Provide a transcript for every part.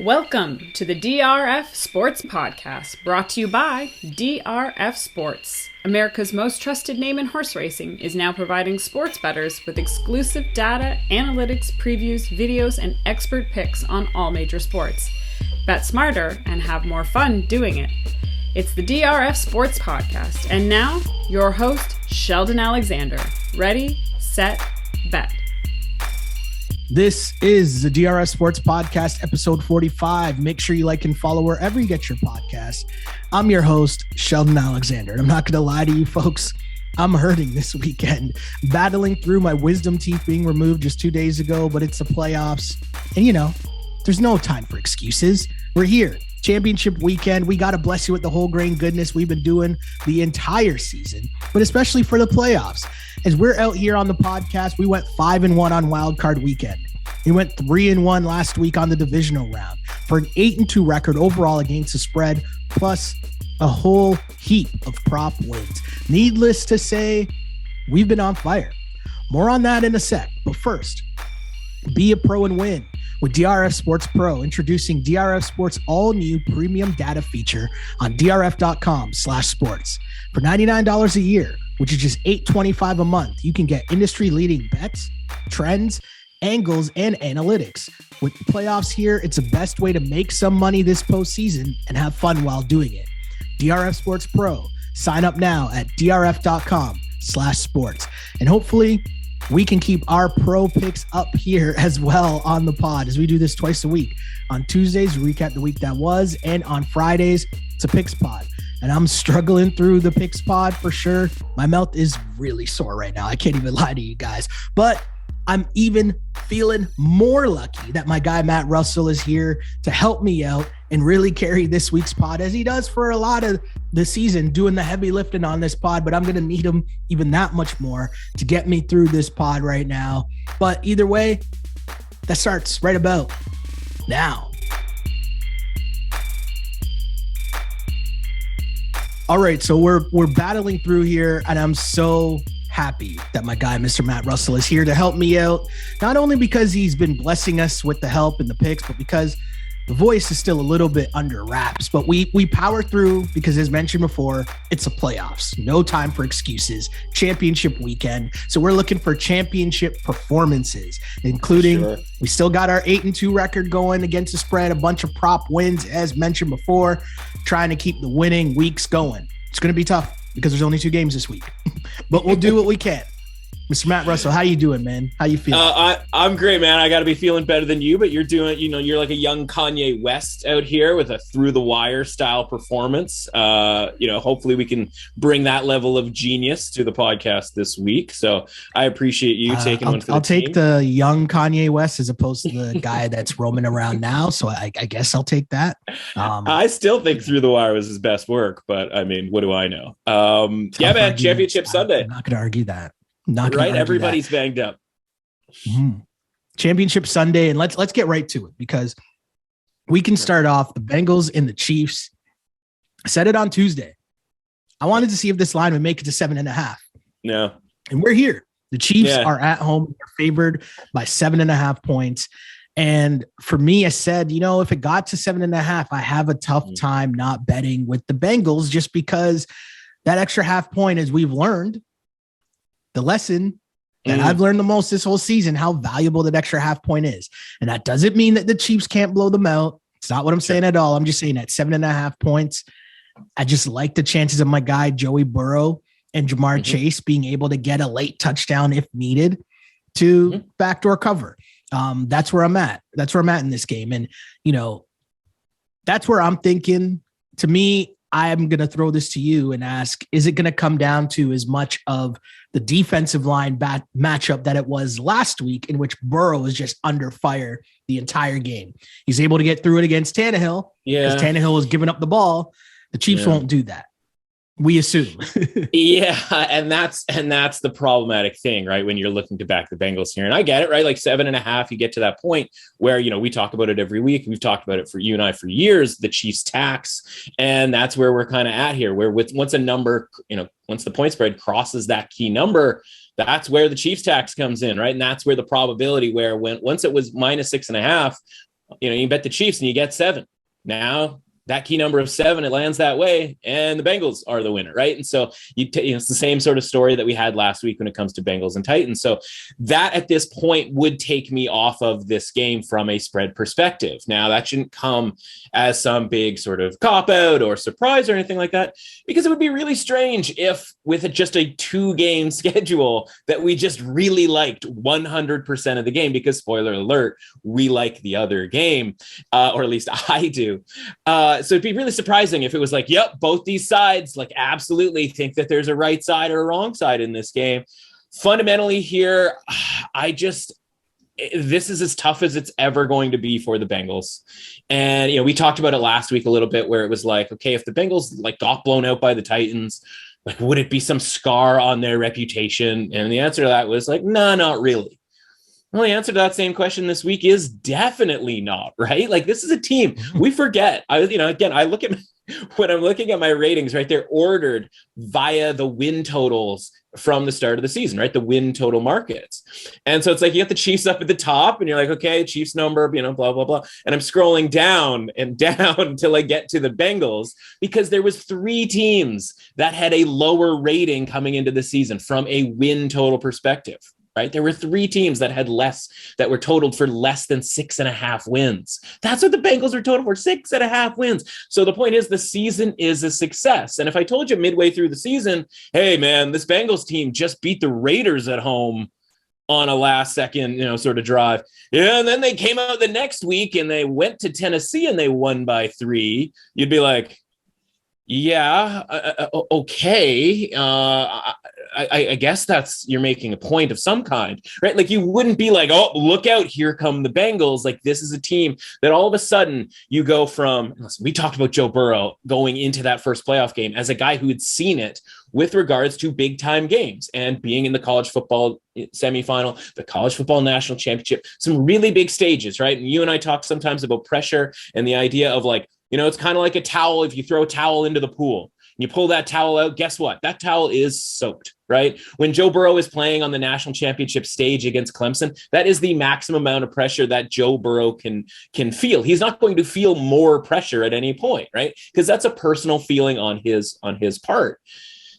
Welcome to the DRF Sports Podcast, brought to you by DRF Sports. America's most trusted name in horse racing is now providing sports bettors with exclusive data, analytics, previews, videos, and expert picks on all major sports. Bet smarter and have more fun doing it. It's the DRF Sports Podcast, and now your host, Sheldon Alexander. Ready, set, bet. This is the DRF Sports Podcast, episode 45. Make sure you like and follow wherever you get your podcast. I'm your host, Sheldon Alexander. And I'm not going to lie to you folks. I'm hurting this weekend, battling through my wisdom teeth being removed just 2 days ago, but it's the playoffs. And you know, there's no time for excuses. We're here. Championship weekend. We got to bless you with the whole grain goodness we've been doing the entire season, but especially for the playoffs. As we're out here on the podcast, we went 5-1 on Wild Card weekend. We went 3-1 last week on the divisional round for an 8-2 record overall against the spread, plus a whole heap of prop wins. Needless to say, we've been on fire. More on that in a sec. But first, be a pro and win with DRF Sports Pro, introducing DRF Sports' all-new premium data feature on drf.com/sports. For $99 a year, which is just $8.25 a month, you can get industry-leading bets, trends, angles, and analytics. With the playoffs here, it's the best way to make some money this postseason and have fun while doing it. DRF Sports Pro. Sign up now at drf.com/sports. And hopefully we can keep our pro picks up here as well on the pod, as we do this twice a week. On Tuesdays, we recap the week that was, and on Fridays, it's a picks pod. And I'm struggling through the picks pod for sure. My mouth is really sore right now. I can't even lie to you guys. But I'm even feeling more lucky that my guy Matt Russell is here to help me out and really carry this week's pod, as he does for a lot of the season, doing the heavy lifting on this pod. But I'm going to need him even that much more to get me through this pod right now. But either way, that starts right about now. All right, so we're battling through here, and I'm so happy that my guy, Mr. Matt Russell, is here to help me out. Not only because he's been blessing us with the help and the picks, but because the voice is still a little bit under wraps. But we power through because, as mentioned before, it's a playoffs. No time for excuses. Championship weekend. So we're looking for championship performances, including we still got our 8-2 record going against the spread, a bunch of prop wins, as mentioned before, trying to keep the winning weeks going. It's going to be tough because there's only 2 games this week, but we'll do what we can. Mr. Matt Russell, how you doing, man? How you feeling? I'm great, man. I got to be feeling better than you, but you're doing, you're like a young Kanye West out here with a through the wire style performance. Hopefully we can bring that level of genius to the podcast this week. So I appreciate you taking one for the team. I'll take the young Kanye West as opposed to the guy that's roaming around now. So I guess I'll take that. I still think through the wire was his best work, but I mean, what do I know? Man, Championship Sunday. I'm not going to argue that. Right, everybody's banged up. Mm-hmm. Championship Sunday, and let's get right to it, because we can start off the Bengals and the Chiefs. I said it on Tuesday. I wanted to see if this line would make it to 7.5. No, and we're here. The Chiefs are at home. They're favored by 7.5 points. And for me, I said, if it got to 7.5, I have a tough time not betting with the Bengals, just because that extra half point, as we've learned, the lesson that I've learned the most this whole season, how valuable that extra half point is. And that doesn't mean that the Chiefs can't blow them out. It's not what I'm saying at all. I'm just saying that 7.5 points. I just like the chances of my guy, Joey Burrow and Jamar Chase being able to get a late touchdown if needed to backdoor cover. That's where I'm at. That's where I'm at in this game. And, that's where I'm thinking. To me, I'm going to throw this to you and ask, is it going to come down to as much of the defensive line matchup that it was last week, in which Burrow is just under fire the entire game? He's able to get through it against Tannehill because Tannehill was giving up the ball. The Chiefs won't do that, we assume. And that's the problematic thing, right? When you're looking to back the Bengals here, and I get it, right? Like 7.5, you get to that point where, we talk about it every week. We've talked about it for you and I for years, the Chiefs tax. And that's where we're kind of at here, where once a number, once the point spread crosses that key number, that's where the Chiefs tax comes in, right? And that's where the probability once it was -6.5, you know, you bet the Chiefs and you get 7. Now that key number of 7, it lands that way, and the Bengals are the winner, right? And so it's the same sort of story that we had last week when it comes to Bengals and Titans. So that at this point would take me off of this game from a spread perspective. Now that shouldn't come as some big sort of cop out or surprise or anything like that, because it would be really strange if with just a 2-game schedule that we just really liked 100% of the game, because spoiler alert, we like the other game, or at least I do. So it'd be really surprising if it was like, yep, both these sides like absolutely think that there's a right side or a wrong side in this game. Fundamentally here, this is as tough as it's ever going to be for the Bengals. And, you know, we talked about it last week a little bit where it was like, okay, if the Bengals like got blown out by the Titans, like, would it be some scar on their reputation? And the answer to that was like, no, not really. Well, the answer to that same question this week is definitely not, right? Like, this is a team we forget. Again, I look at when I'm looking at my ratings, right? They're ordered via the win totals from the start of the season, right? The win total markets. And so it's like you got the Chiefs up at the top and you're like, okay, Chiefs number, you know, blah, blah, blah. And I'm scrolling down and down until I get to the Bengals, because there was 3 teams that had a lower rating coming into the season from a win total perspective. Right? There were 3 teams that had less, that were totaled for less than 6.5 wins. That's what the Bengals were totaled for, 6.5 wins. So the point is, the season is a success. And if I told you midway through the season, hey man, this Bengals team just beat the Raiders at home on a last second, you know, sort of drive. Yeah. And then they came out the next week and they went to Tennessee and they won by 3. You'd be like, yeah, okay. I guess that's, you're making a point of some kind, right? Like, you wouldn't be like, oh, look out, here come the Bengals. Like, this is a team that all of a sudden you go from, listen, we talked about Joe Burrow going into that first playoff game as a guy who had seen it with regards to big time games and being in the college football semifinal, the college football national championship, some really big stages, right? And you and I talk sometimes about pressure and the idea of like, you know, it's kind of like a towel. If you throw a towel into the pool and you pull that towel out, guess what? That towel is soaked, right? When Joe Burrow is playing on the national championship stage against Clemson, that is the maximum amount of pressure that Joe Burrow can feel. He's not going to feel more pressure at any point, right? Because that's a personal feeling on his part.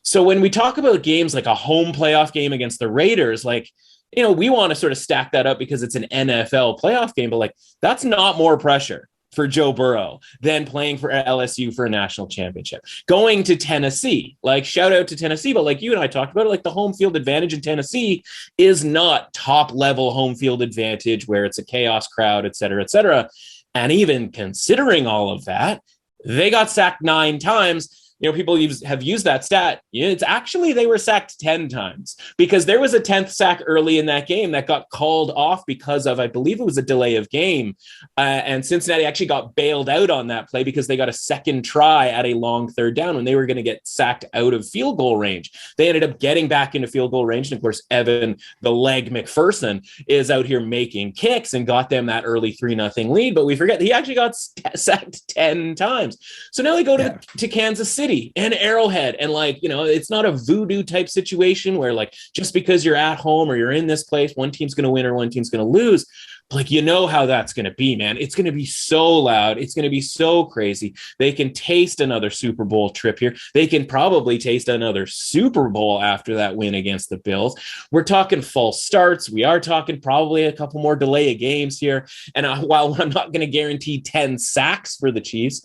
So when we talk about games like a home playoff game against the Raiders, like, you know, we want to sort of stack that up because it's an NFL playoff game, but like, that's not more pressure for Joe Burrow than playing for LSU for a national championship. Going to Tennessee, like, shout out to Tennessee, but like you and I talked about it, like the home field advantage in Tennessee is not top level home field advantage where it's a chaos crowd, et cetera, et cetera. And even considering all of that, they got sacked 9 times. You know, people have used that stat. It's actually, they were sacked 10 times because there was a 10th sack early in that game that got called off because of, I believe it was a delay of game. And Cincinnati actually got bailed out on that play because they got a second try at a long 3rd down when they were going to get sacked out of field goal range. They ended up getting back into field goal range. And of course, Evan, the leg McPherson, is out here making kicks and got them that early 3-0 lead. But we forget he actually got sacked 10 times. So now they go to Kansas City and Arrowhead, and like, you know, it's not a voodoo type situation where like just because you're at home or you're in this place, one team's going to win or one team's going to lose. But like, you know how that's going to be, man. It's going to be so loud. It's going to be so crazy. They can taste another Super Bowl trip here. They can probably taste another Super Bowl after that win against the Bills. We're talking false starts. We are talking probably a couple more delay of games here. And while I'm not going to guarantee 10 sacks for the Chiefs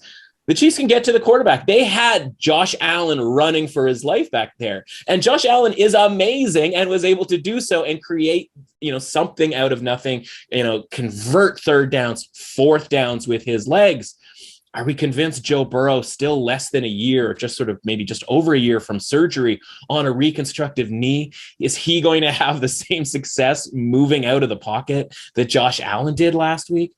can get to the quarterback. They had Josh Allen running for his life back there. And Josh Allen is amazing and was able to do so and create, you know, something out of nothing, you know, convert 3rd downs, 4th downs with his legs. Are we convinced Joe Burrow, still less than a year, just sort of maybe just over a year from surgery on a reconstructive knee? Is he going to have the same success moving out of the pocket that Josh Allen did last week?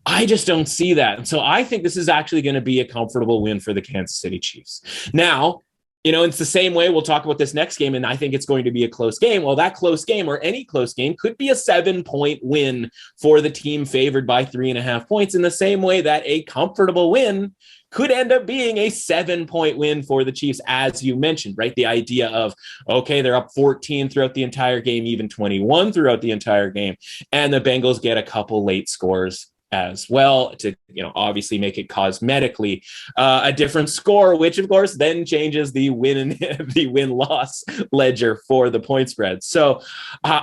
I just don't see that. And so I think this is actually going to be a comfortable win for the Kansas City Chiefs. Now, you know, it's the same way we'll talk about this next game, and I think it's going to be a close game. Well, that close game or any close game could be a 7-point win for the team favored by 3.5 points, in the same way that a comfortable win could end up being a 7-point win for the Chiefs, as you mentioned, right? The idea of, okay, they're up 14 throughout the entire game, even 21 throughout the entire game, and the Bengals get a couple late scores as well to, obviously make it cosmetically a different score, which of course then changes the win-loss ledger for the point spread. So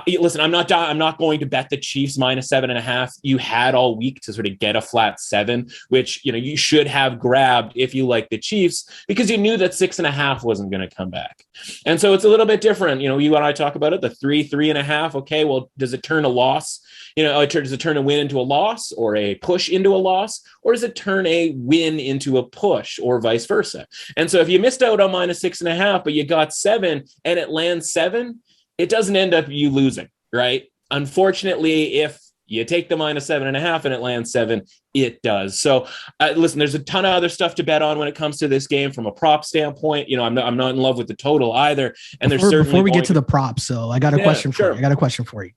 listen, I'm not going to bet the Chiefs minus 7.5. You had all week to sort of get a flat 7, which, you should have grabbed if you like the Chiefs, because you knew that 6.5 wasn't going to come back. And so it's a little bit different. You and I talk about it, the 3.5. Okay, well, does it turn a loss? Does it turn a win into a loss, or a push into a loss, or does it turn a win into a push, or vice versa? And so if you missed out on minus 6.5, but you got 7 and it lands 7, it doesn't end up you losing, right? Unfortunately, if you take the minus 7.5 and it lands 7, it does. So listen, there's a ton of other stuff to bet on when it comes to this game from a prop standpoint. I'm not in love with the total either. And before we get to the props, so I got a question for you. I got a question for you.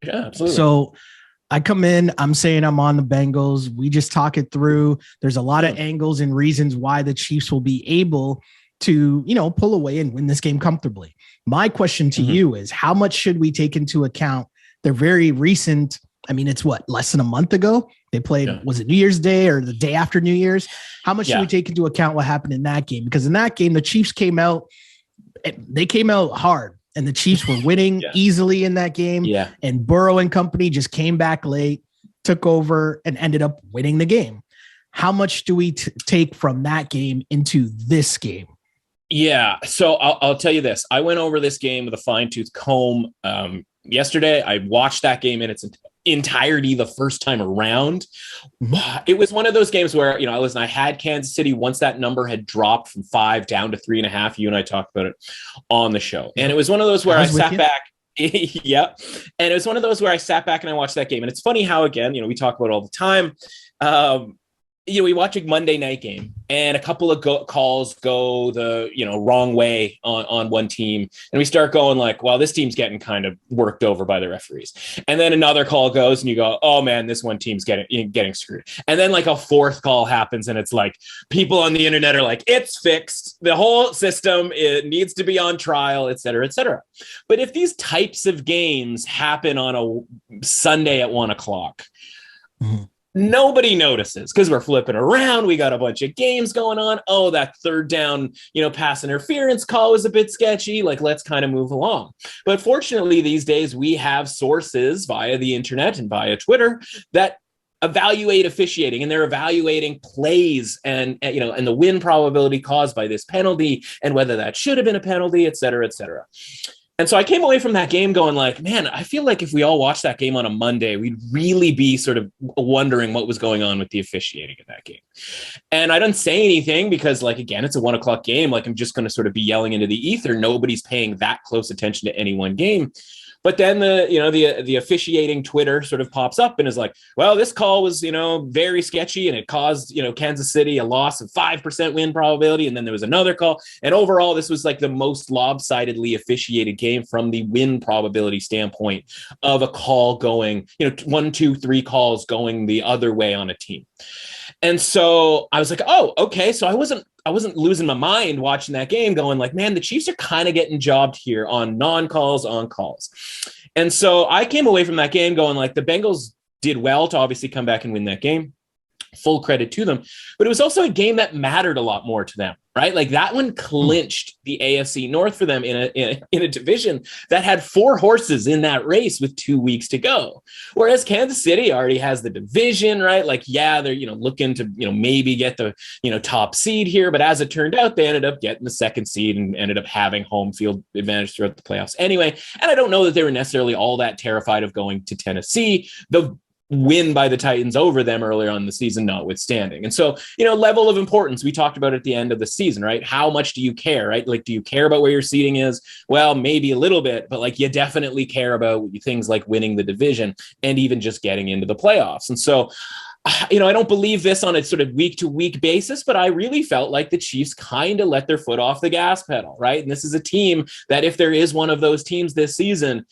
Yeah, absolutely. So I come in, I'm saying I'm on the Bengals. We just talk it through. There's a lot of angles and reasons why the Chiefs will be able to, pull away and win this game comfortably. My question to you is, how much should we take into account their very recent, it's less than a month ago they played, was it New Year's Day or the day after New Year's? How much should we take into account what happened in that game? Because in that game, the Chiefs came out hard. And the Chiefs were winning easily in that game. Yeah. And Burrow and company just came back late, took over, and ended up winning the game. How much do we take from that game into this game? Yeah. So I'll tell you this. I went over this game with a fine-tooth comb yesterday. I watched that game in its entirety the first time around. It was one of those games where, I had Kansas City once that number had dropped from 5 down to 3.5. You and I talked about it on the show. And it was one of those where I sat back. Yeah. And it was one of those where I sat back and I watched that game. And it's funny how, again, we talk about it all the time. We watch a Monday night game and a couple of calls go the, wrong way on one team. And we start going like, well, this team's getting kind of worked over by the referees. And then another call goes and you go, oh man, this one team's getting screwed. And then like a fourth call happens and it's like people on the internet are like, it's fixed. The whole system, it needs to be on trial, et cetera, et cetera. But if these types of games happen on a Sunday at 1:00, nobody notices because we're flipping around. We got a bunch of games going on. Oh, that third down, pass interference call was a bit sketchy. Like, let's kind of move along. But fortunately, these days we have sources via the internet and via Twitter that evaluate officiating, and they're evaluating plays and the win probability caused by this penalty and whether that should have been a penalty, et cetera, et cetera. And so I came away from that game going like, man, I feel like if we all watched that game on a Monday, we'd really be sort of wondering what was going on with the officiating in that game. And I didn't say anything because, like, again, it's a 1:00 game. Like, I'm just going to sort of be yelling into the ether. Nobody's paying that close attention to any one game. But then the officiating Twitter sort of pops up and is like, well, this call was, very sketchy and it caused, Kansas City a loss of 5% win probability. And then there was another call. And overall, this was like the most lopsidedly officiated game from the win probability standpoint of a call going, 1, 2, 3 calls going the other way on a team. And so I was like, oh, okay. So I wasn't losing my mind watching that game going like, man, the Chiefs are kind of getting jobbed here on non-calls, on calls. And so I came away from that game going like, the Bengals did well to obviously come back and win that game. Full credit to them. But it was also a game that mattered a lot more to them, right? Like that one clinched the AFC North for them in a division that had 4 horses in that race with 2 weeks to go. Whereas Kansas City already has the division, right? Like, yeah, they're, looking to, maybe get the, top seed here. But as it turned out, they ended up getting the 2nd seed and ended up having home field advantage throughout the playoffs anyway. And I don't know that they were necessarily all that terrified of going to Tennessee. The win by the Titans over them earlier on in the season notwithstanding. And so, level of importance, we talked about at the end of the season, right? How much do you care, right? Like, do you care about where your seating is? Well, maybe a little bit, but like you definitely care about things like winning the division and even just getting into the playoffs. And so, I don't believe this on a sort of week to week basis, but I really felt like the Chiefs kind of let their foot off the gas pedal, right? And this is a team that if there is one of those teams this season,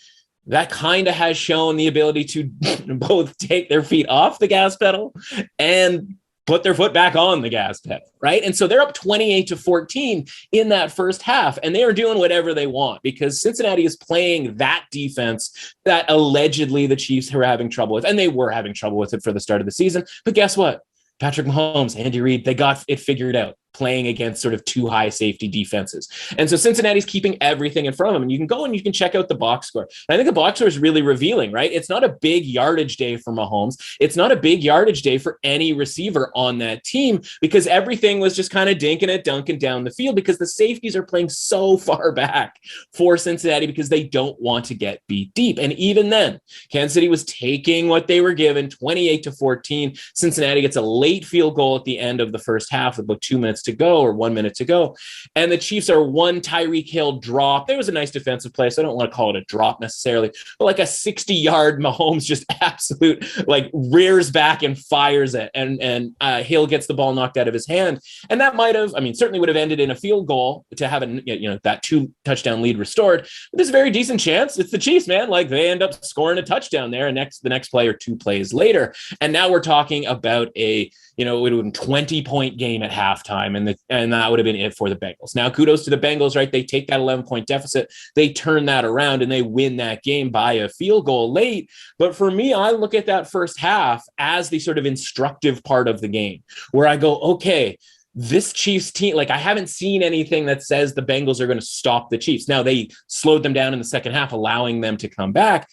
that kind of has shown the ability to both take their feet off the gas pedal and put their foot back on the gas pedal, right? And so they're up 28-14 in that first half, and they are doing whatever they want because Cincinnati is playing that defense that allegedly the Chiefs were having trouble with, and they were having trouble with it for the start of the season. But guess what? Patrick Mahomes, Andy Reid, they got it figured out playing against sort of two high safety defenses. And so Cincinnati's keeping everything in front of them. And you can go and you can check out the box score. And I think the box score is really revealing, right? It's not a big yardage day for Mahomes. It's not a big yardage day for any receiver on that team because everything was just kind of dinking and dunking down the field because the safeties are playing so far back for Cincinnati because they don't want to get beat deep. And even then, Kansas City was taking what they were given, 28-14. Cincinnati gets a late field goal at the end of the first half with about 2 minutes to go or 1 minute to go. And the Chiefs are one Tyreek Hill drop. There was a nice defensive play, so I don't want to call it a drop necessarily, but like a 60-yard Mahomes just absolute like rears back and fires it. And Hill gets the ball knocked out of his hand. And that might have, certainly would have ended in a field goal to have that 2-touchdown lead restored. But there's a very decent chance it's the Chiefs, man. Like they end up scoring a touchdown there and the next play or 2 plays later. And now we're talking about it would have been 20-point game at halftime, and that would have been it for the Bengals. Now, kudos to the Bengals, right? They take that 11-point deficit, they turn that around, and they win that game by a field goal late. But for me, I look at that first half as the sort of instructive part of the game, where I go, okay, this Chiefs team, like I haven't seen anything that says the Bengals are going to stop the Chiefs. Now, they slowed them down in the second half, allowing them to come back.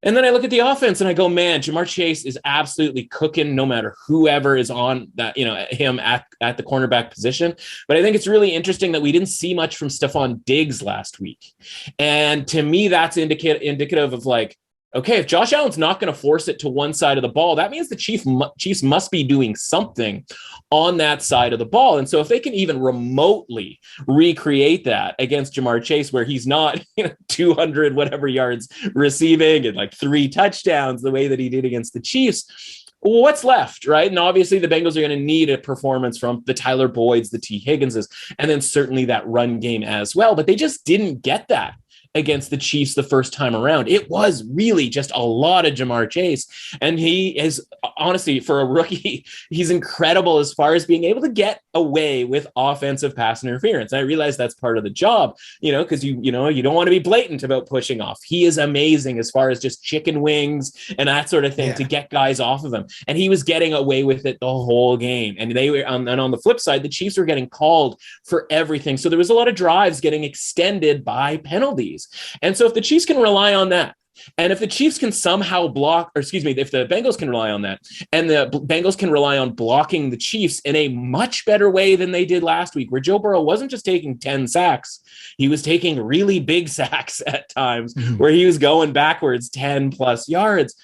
And then I look at the offense and I go, man, Jamar Chase is absolutely cooking no matter whoever is on that, him at the cornerback position. But I think it's really interesting that we didn't see much from Stephon Diggs last week. And to me, that's indicative of like, okay, if Josh Allen's not going to force it to one side of the ball, that means the Chiefs must be doing something on that side of the ball. And so if they can even remotely recreate that against Jamar Chase, where he's not 200 whatever yards receiving and like 3 touchdowns the way that he did against the Chiefs, what's left, right? And obviously the Bengals are going to need a performance from the Tyler Boyds, the T. Higginses, and then certainly that run game as well. But they just didn't get that against the Chiefs the first time around. It was really just a lot of Jamar Chase. And he is, honestly, for a rookie, he's incredible as far as being able to get away with offensive pass interference. And I realize that's part of the job, because you don't want to be blatant about pushing off. He is amazing as far as just chicken wings and that sort of thing to get guys off of him. And he was getting away with it the whole game. And they were, and on the flip side, the Chiefs were getting called for everything. So there was a lot of drives getting extended by penalties. And so if the Chiefs can rely on that, and if the Chiefs can somehow if the Bengals can rely on that, and the Bengals can rely on blocking the Chiefs in a much better way than they did last week, where Joe Burrow wasn't just taking 10 sacks, he was taking really big sacks at times, where he was going backwards 10 plus yards.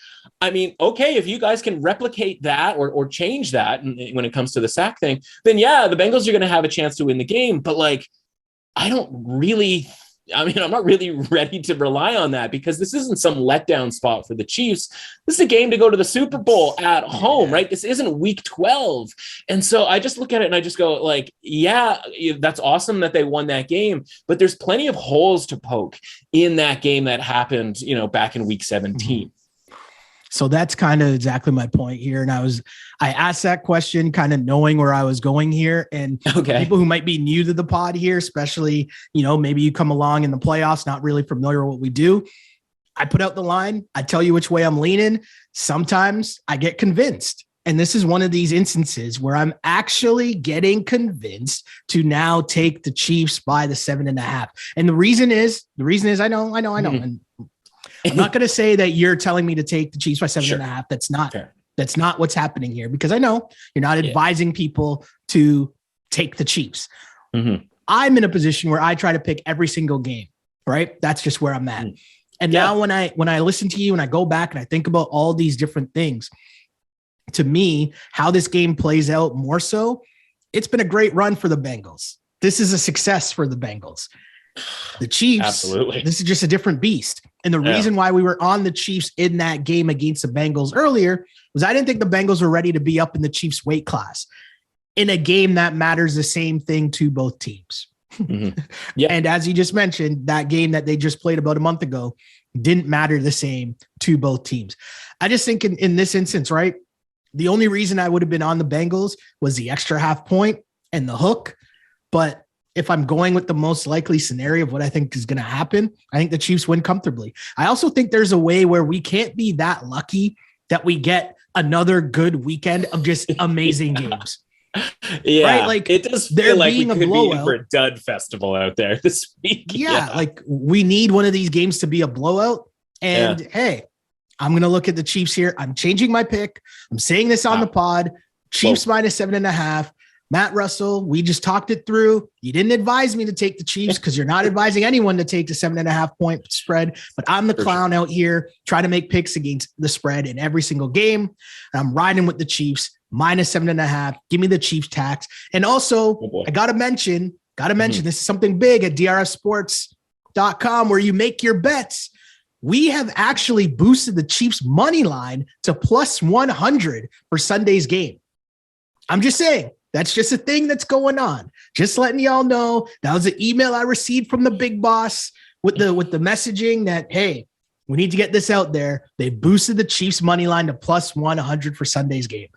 Okay, if you guys can replicate that or change that when it comes to the sack thing, then yeah, the Bengals are going to have a chance to win the game. But I'm not really ready to rely on that, because this isn't some letdown spot for the Chiefs. This is a game to go to the Super Bowl at home, right? This isn't week 12. And so I just look at it and I just go yeah, that's awesome that they won that game, but there's plenty of holes to poke in that game that happened, back in week 17. So that's kind of exactly my point here. And I asked that question kind of knowing where I was going here. And people who might be new to the pod here, especially, maybe you come along in the playoffs, not really familiar with what we do. I put out the line. I tell you which way I'm leaning. Sometimes I get convinced. And this is one of these instances where I'm actually getting convinced to now take the Chiefs by the 7.5. And the reason is I know. And I'm not going to say that you're telling me to take the Chiefs by 7.5. That's not fair. That's not what's happening here, because I know you're not advising people to take the Chiefs. I'm in a position where I try to pick every single game, right? That's just where I'm at. And now when I listen to you and I go back and I think about all these different things, to me, how this game plays out more so, it's been a great run for the Bengals. This is a success for the Bengals. The Chiefs, absolutely. This is just a different beast. And the reason why we were on the Chiefs in that game against the Bengals earlier was I didn't think the Bengals were ready to be up in the Chiefs weight class in a game that matters the same thing to both teams. And as you just mentioned, that game that they just played about a month ago didn't matter the same to both teams. I just think in this instance, right, The only reason I would have been on the Bengals was the extra half point and the hook. But if I'm going with the most likely scenario of what I think is going to happen, I think the Chiefs win comfortably. I also think there's a way where we can't be that lucky that we get another good weekend of just amazing games. Yeah, right? Like it does feel like we could be in for a dud festival out there this week. Yeah, like we need one of these games to be a blowout. And hey, I'm going to look at the Chiefs here. I'm changing my pick. I'm saying this on the pod. Chiefs minus 7.5. Matt Russell, we just talked it through. You didn't advise me to take the Chiefs because you're not advising anyone to take the 7.5 point spread. But I'm the clown out here trying to make picks against the spread in every single game. And I'm riding with the Chiefs minus 7.5. Give me the Chiefs tax. And also, I got to mention, this is something big at drfsports.com where you make your bets. We have actually boosted the Chiefs money line to plus 100 for Sunday's game. I'm just saying, that's just a thing that's going on. Just letting y'all know. That was an email I received from the big boss with the messaging that, hey, we need to get this out there. They boosted the Chiefs money line to plus 100 for Sunday's game.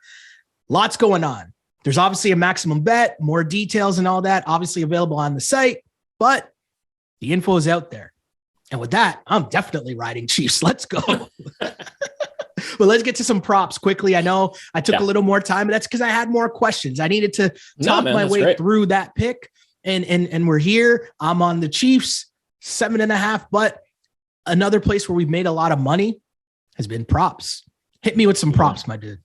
Lots going on. There's obviously a maximum bet, more details and all that, obviously available on the site, but the info is out there. And with that, I'm definitely riding Chiefs. Let's go. But let's get to some props quickly. I know I took a little more time, but that's because I had more questions. I needed to talk my way through that pick. And we're here. I'm on the Chiefs, 7.5. But another place where we've made a lot of money has been props. Hit me with some props, my dude.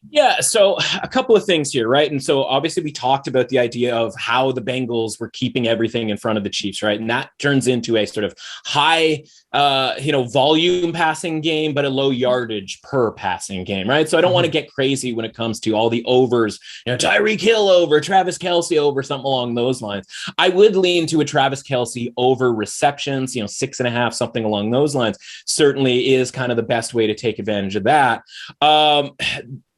Yeah, so a couple of things here, right? And so obviously we talked about the idea of how the Bengals were keeping everything in front of the Chiefs, right? And that turns into a sort of high, volume passing game, but a low yardage per passing game, right? So I don't want to get crazy when it comes to all the overs, Tyreek Hill over, Travis Kelce over, something along those lines. I would lean to a Travis Kelce over receptions, 6.5, something along those lines. Certainly is kind of the best way to take advantage of that.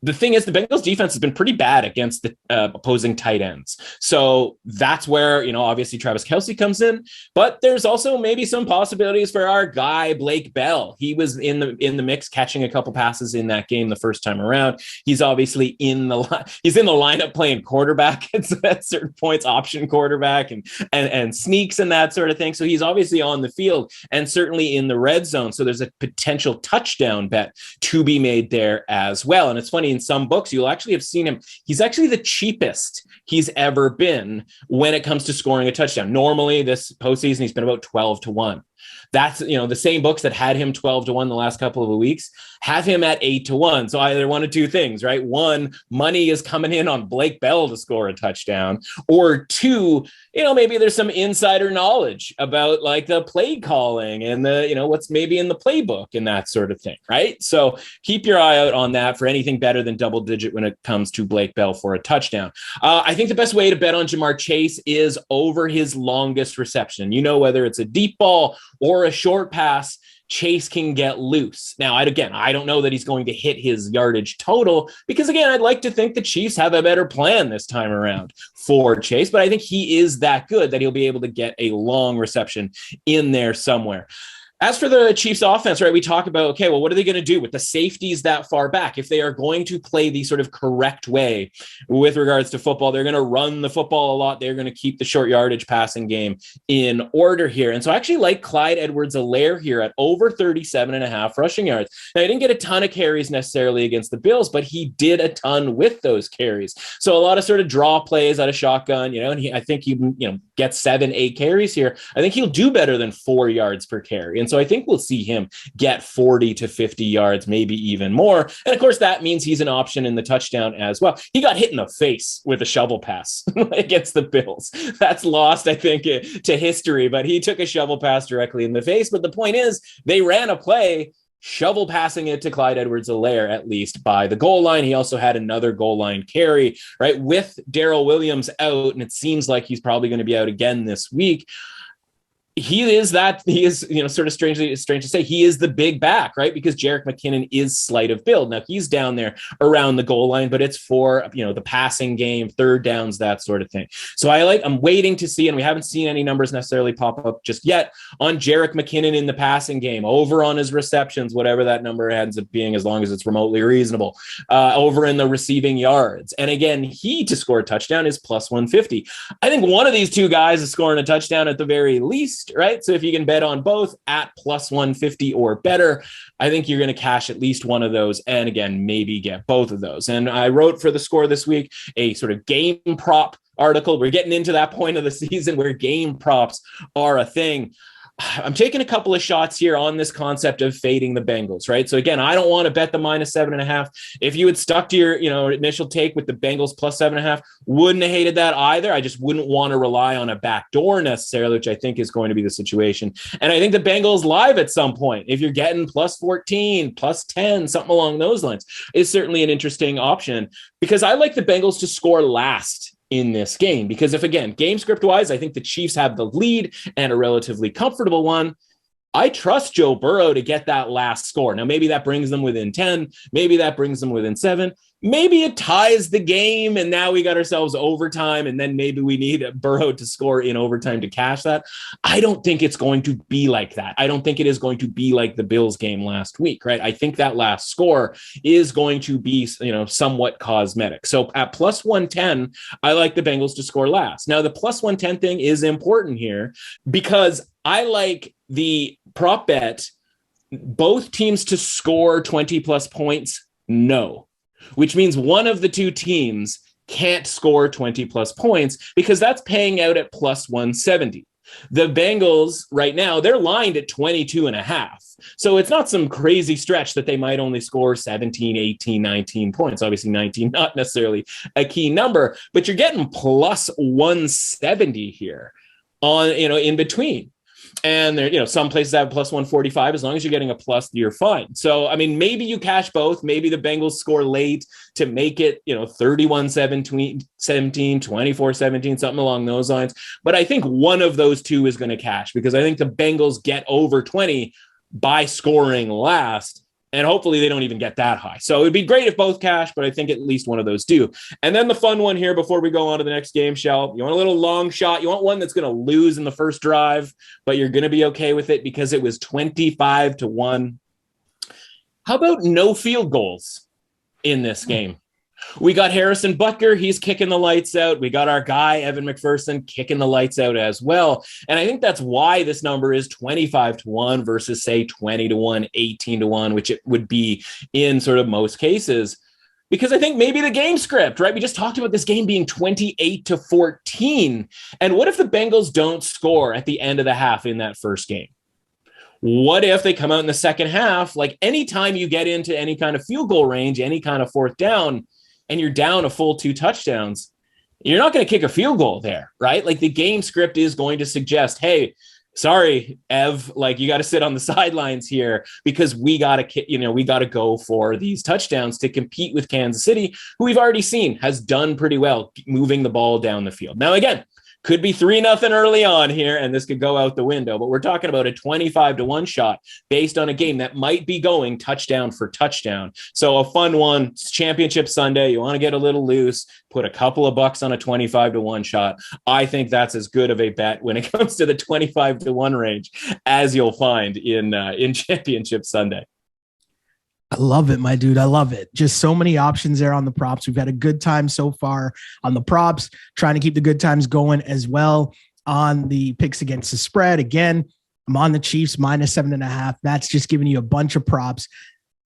The thing is, the Bengals defense has been pretty bad against the opposing tight ends. So that's where, obviously Travis Kelce comes in, but there's also maybe some possibilities for our guy, Blake Bell. He was in the mix, catching a couple passes in that game the first time around. He's obviously in the lineup playing quarterback at certain points, option quarterback and sneaks and that sort of thing. So he's obviously on the field and certainly in the red zone. So there's a potential touchdown bet to be made there as well. And it's funny, in some books, you'll actually have seen him. He's actually the cheapest he's ever been when it comes to scoring a touchdown. Normally this postseason, he's been about 12-1. That's, the same books that had him 12-1 the last couple of weeks have him at 8-1. So either one of two things, right? One, money is coming in on Blake Bell to score a touchdown, or two, maybe there's some insider knowledge about like the play calling and the, what's maybe in the playbook and that sort of thing, right? So keep your eye out on that for anything better than double digit when it comes to Blake Bell for a touchdown. I think the best way to bet on Jamar Chase is over his longest reception. Whether it's a deep ball or a short pass, Chase can get loose. Now, I don't know that he's going to hit his yardage total because, again, I'd like to think the Chiefs have a better plan this time around for Chase, but I think he is that good that he'll be able to get a long reception in there somewhere. As for the Chiefs offense, right, we talk about, okay, well, what are they going to do with the safeties that far back? If they are going to play the sort of correct way with regards to football, they're going to run the football a lot. They're going to keep the short yardage passing game in order here. And so I actually like Clyde Edwards-Helaire here at over 37.5 rushing yards. Now, he didn't get a ton of carries necessarily against the Bills, but he did a ton with those carries. So a lot of sort of draw plays out of shotgun, and I think he gets 7-8 carries here. I think he'll do better than 4 yards per carry. And so I think we'll see him get 40 to 50 yards, maybe even more. And of course, that means he's an option in the touchdown as well. He got hit in the face with a shovel pass against the Bills. That's lost, I think, to history, but he took a shovel pass directly in the face. But the point is, they ran a play shovel passing it to Clyde Edwards-Helaire, at least by the goal line. He also had another goal line carry, right, with Darrell Williams out, and it seems like he's probably going to be out again this week. he is, sort of strange to say, he is the big back, right? Because Jerick McKinnon is slight of build. Now he's down there around the goal line, but it's for, the passing game, third downs, that sort of thing. So I'm waiting to see, and we haven't seen any numbers necessarily pop up just yet on Jerick McKinnon in the passing game, over on his receptions, whatever that number ends up being, as long as it's remotely reasonable, over in the receiving yards. And again, he to score a touchdown is plus 150. I think one of these two guys is scoring a touchdown at the very least, right? So if you can bet on both at plus 150 or better, I think you're going to cash at least one of those. And again, maybe get both of those. And I wrote for the Score this week a sort of game prop article. We're getting into that point of the season where game props are a thing. I'm taking a couple of shots here on this concept of fading the Bengals, right? So again, I don't want to bet the minus 7.5. If you had stuck to your, initial take with the Bengals plus 7.5, wouldn't have hated that either. I just wouldn't want to rely on a backdoor necessarily, which I think is going to be the situation. And I think the Bengals live at some point, if you're getting plus 14, plus 10, something along those lines, is certainly an interesting option, because I like the Bengals to score last in this game, because if, again, game script wise, I think the Chiefs have the lead and a relatively comfortable one. I trust Joe Burrow to get that last score. Now, maybe that brings them within 10, maybe that brings them within 7, maybe it ties the game and now we got ourselves overtime, and then maybe we need Burrow to score in overtime to cash that. I don't think it's going to be like that. I don't think it is going to be like the Bills game last week, right? I think that last score is going to be, somewhat cosmetic. So at plus 110, I like the Bengals to score last. Now, the plus 110 thing is important here because I like the prop bet, both teams to score 20 plus points, no, which means one of the two teams can't score 20 plus points, because that's paying out at plus 170. The Bengals right now, they're lined at 22.5. So it's not some crazy stretch that they might only score 17, 18, 19 points. Obviously 19, not necessarily a key number, but you're getting plus 170 here on, in between. And there, some places have plus 145. As long as you're getting a plus, you're fine. So, maybe you cash both. Maybe the Bengals score late to make it, 31-17, 24-17, something along those lines. But I think one of those two is going to cash, because I think the Bengals get over 20 by scoring last. And hopefully they don't even get that high. So it'd be great if both cash, but I think at least one of those do. And then the fun one here before we go on to the next game, Shell, you want a little long shot. You want one that's going to lose in the first drive, but you're going to be okay with it because it was 25-1. How about no field goals in this game? We got Harrison Butker. He's kicking the lights out. We got our guy, Evan McPherson, kicking the lights out as well. And I think that's why this number is 25-1 versus, say, 20-1, 18-1, which it would be in sort of most cases. Because I think maybe the game script, right? We just talked about this game being 28-14. And what if the Bengals don't score at the end of the half in that first game? What if they come out in the second half? Like, anytime you get into any kind of field goal range, any kind of fourth down, and you're down a full 2 touchdowns, you're not going to kick a field goal there, right? Like, the game script is going to suggest, hey, sorry, Ev, like, you got to sit on the sidelines here because we got to go for these touchdowns to compete with Kansas City, who we've already seen has done pretty well moving the ball down the field. Now, again, could be 3-0 early on here, and this could go out the window. But we're talking about a 25-1 shot based on a game that might be going touchdown for touchdown. So a fun one. It's Championship Sunday. You want to get a little loose, put a couple of bucks on a 25-1 shot. I think that's as good of a bet when it comes to the 25-1 range as you'll find in Championship Sunday. I love it, my dude. I love it. Just so many options there on the props. We've had a good time so far on the props, trying to keep the good times going as well on the picks against the spread. Again, I'm on the Chiefs minus 7.5. That's just giving you a bunch of props.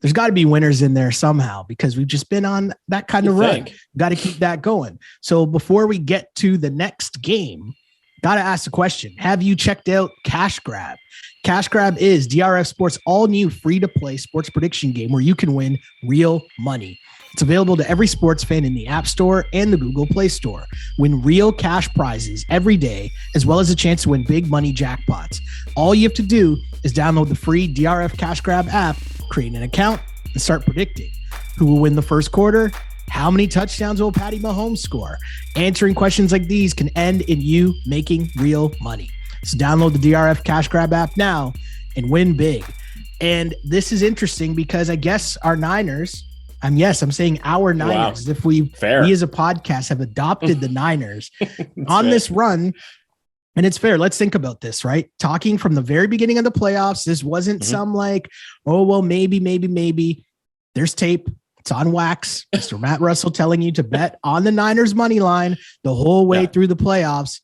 There's got to be winners in there somehow because we've just been on that kind of run. Got to keep that going. So before we get to the next game, got to ask the question. Have you checked out Cash Grab? Cash Grab is DRF Sports' all-new free-to-play sports prediction game where you can win real money. It's available to every sports fan in the App Store and the Google Play Store. Win real cash prizes every day, as well as a chance to win big money jackpots. All you have to do is download the free DRF Cash Grab app, create an account, and start predicting who will win the first quarter. How many touchdowns will Patty Mahomes score? Answering questions like these can end in you making real money. So download the DRF Cash Grab app now and win big. And this is interesting because I guess our Niners, I'm saying our Niners, if we as a podcast have adopted the Niners on this run. And it's fair. Let's think about this, right? Talking from the very beginning of the playoffs, this wasn't some like, oh, well, maybe. There's tape. It's on wax. Mr. Matt Russell telling you to bet on the Niners money line the whole way through the playoffs.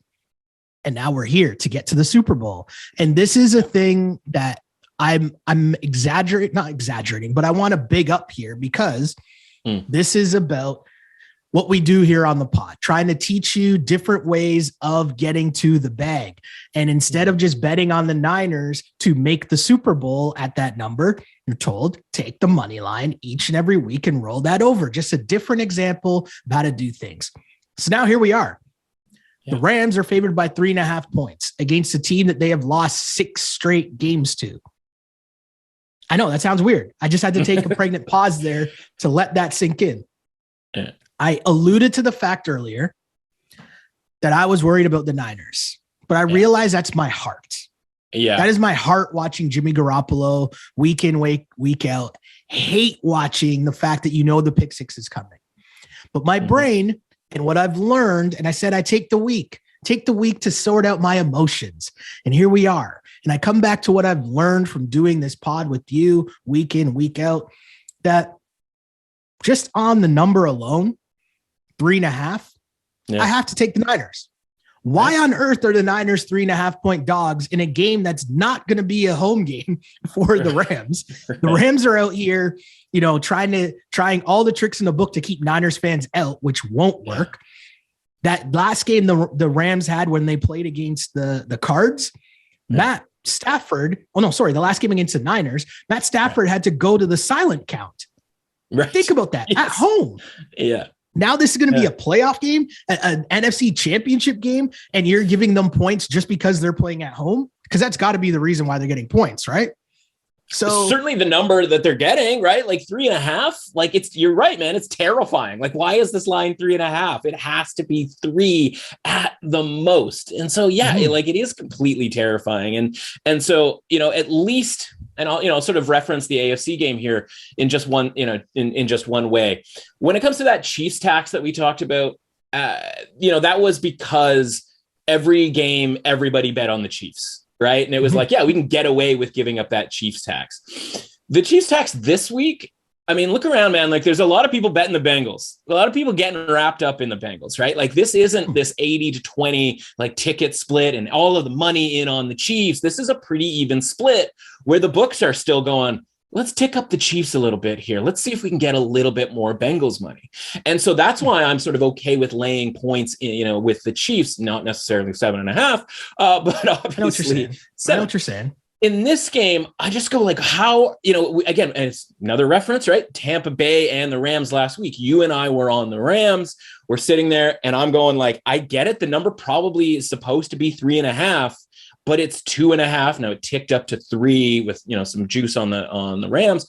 And now we're here to get to the Super Bowl. And this is a thing that I'm not exaggerating, but I want to big up here because this is about what we do here on the pod, trying to teach you different ways of getting to the bag. And instead of just betting on the Niners to make the Super Bowl at that number, you're told take the money line each and every week and roll that over. Just a different example of how to do things. So now here we are. The Rams are favored by 3.5 points against a team that they have lost 6 straight games to. I know that sounds weird. I just had to take a pregnant pause there to let that sink in. Yeah. I alluded to the fact earlier that I was worried about the Niners, but I realized that's my heart. Yeah. That is my heart watching Jimmy Garoppolo week in, week out. Hate watching the fact that the pick six is coming. But my brain and what I've learned, and I said I take the week to sort out my emotions. And here we are. And I come back to what I've learned from doing this pod with you week in, week out, that just on the number alone, 3.5, I have to take the Niners. Why on earth are the Niners 3.5-point dogs in a game that's not going to be a home game for the Rams? The Rams are out here, trying all the tricks in the book to keep Niners fans out, which won't work. That last game the Rams had when they played against the Cards, Matt Stafford, the last game against the Niners, Matt Stafford had to go to the silent count. Right. Think about that at home. Yeah. Now this is going to be a playoff game, an NFC championship game, and you're giving them points just because they're playing at home? Because that's got to be the reason why they're getting points, right? So certainly the number that they're getting, right? Like 3.5, like you're right, man. It's terrifying. Like, why is this line 3.5? It has to be 3 at the most. And so, it is completely terrifying. And so, at least, and I'll, sort of reference the AFC game here in just one, in just one way. When it comes to that Chiefs tax that we talked about, that was because every game, everybody bet on the Chiefs. Right. And it was like, we can get away with giving up that Chiefs tax. The Chiefs tax this week, I mean, look around, man. Like, there's a lot of people betting the Bengals, a lot of people getting wrapped up in the Bengals, right? Like, this isn't this 80-20 like ticket split and all of the money in on the Chiefs. This is a pretty even split where the books are still going, let's tick up the Chiefs a little bit here. Let's see if we can get a little bit more Bengals money. And so that's why I'm sort of okay with laying points, with the Chiefs, not necessarily 7.5, but obviously I know what you're saying. In this game, I just go like, how, again, and it's another reference, right? Tampa Bay and the Rams last week. You and I were on the Rams. We're sitting there and I'm going like, I get it. The number probably is supposed to be 3.5. But it's 2.5. Now it ticked up to 3 with, some juice on the Rams,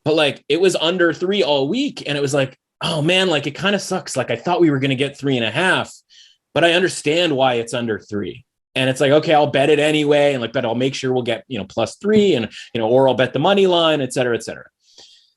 but like it was under 3 all week. And it was like, oh man, like it kind of sucks. Like I thought we were going to get 3.5, but I understand why it's under 3. And it's like, okay, I'll bet it anyway. And but I'll make sure we'll get, +3 and, or I'll bet the money line, et cetera, et cetera.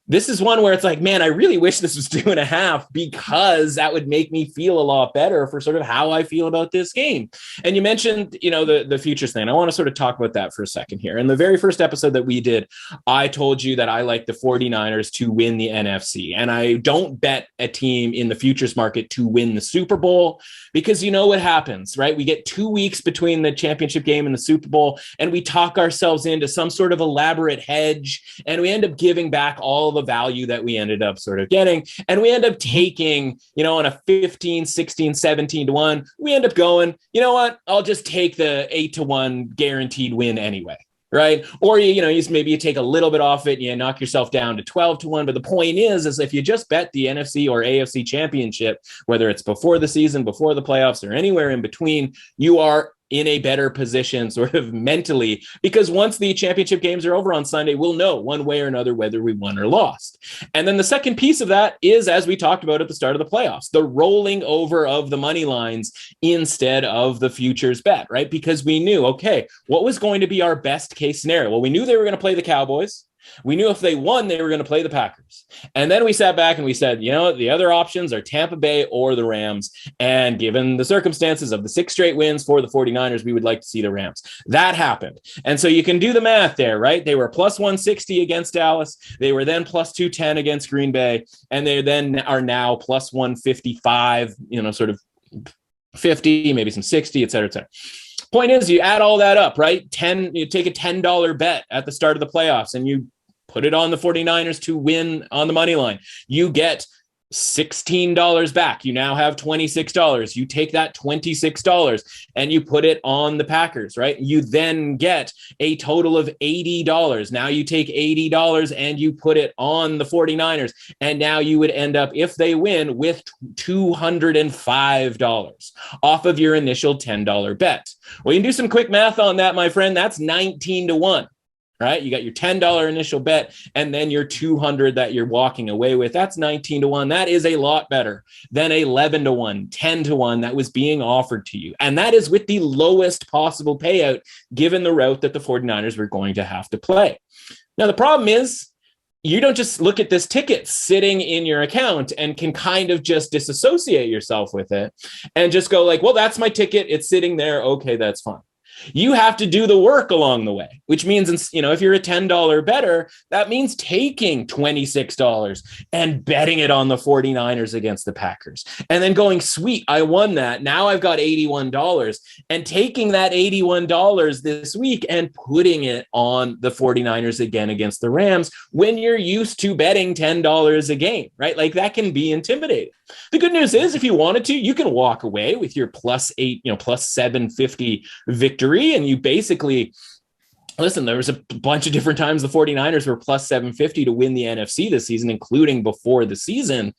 This is one where it's like, man, I really wish this was 2.5 because that would make me feel a lot better for sort of how I feel about this game. And you mentioned, the futures thing. I want to sort of talk about that for a second here. In the very first episode that we did, I told you that I like the 49ers to win the NFC. And I don't bet a team in the futures market to win the Super Bowl because you know what happens, right? We get 2 weeks between the championship game and the Super Bowl, and we talk ourselves into some sort of elaborate hedge, and we end up giving back all the value that we ended up sort of getting. And we end up taking, on a 15, 16, 17 to 1, we end up going, you know what, I'll just take the 8 to 1 guaranteed win anyway. Right. Or, maybe you take a little bit off it and you knock yourself down to 12 to 1. But the point is if you just bet the NFC or AFC championship, whether it's before the season, before the playoffs, or anywhere in between, you are in a better position sort of mentally, because once the championship games are over on Sunday, we'll know one way or another whether we won or lost. And then the second piece of that is, as we talked about at the start of the playoffs, the rolling over of the money lines instead of the futures bet, right? Because we knew, okay, what was going to be our best case scenario? Well, we knew they were going to play the Cowboys. We knew if they won, they were going to play the Packers. And then we sat back and we said, you know, the other options are Tampa Bay or the Rams. And given the circumstances of the 6 straight wins for the 49ers, we would like to see the Rams. That happened. And so you can do the math there, right? They were plus 160 against Dallas. They were then plus 210 against Green Bay. And they then are now plus 155, you know, sort of 50, maybe some 60, et cetera, et cetera. Point is, you add all that up, right? You take a $10 bet at the start of the playoffs and you put it on the 49ers to win on the money line. You get $16 back. You now have $26. You take that $26 and you put it on the Packers, right? You then get a total of $80. Now you take $80 and you put it on the 49ers. And now you would end up, if they win, with $205 off of your initial $10 bet. Well, you can do some quick math on that, my friend. That's 19-1. Right? You got your $10 initial bet and then your $200 that you're walking away with. That's 19-1. That is a lot better than 11-1, 10-1 that was being offered to you. And that is with the lowest possible payout, given the route that the 49ers were going to have to play. Now, the problem is, you don't just look at this ticket sitting in your account and can kind of just disassociate yourself with it and just go like, well, that's my ticket. It's sitting there. Okay, that's fine. You have to do the work along the way, which means, you know, if you're a $10 bettor, that means taking $26 and betting it on the 49ers against the Packers and then going, sweet, I won that. Now I've got $81 and taking that $81 this week and putting it on the 49ers again against the Rams when you're used to betting $10 a game, right? Like that can be intimidating. The good news is, if you wanted to, you can walk away with your plus 750 victory. And you basically, listen, there was a bunch of different times the 49ers were plus 750 to win the NFC this season, including before the season.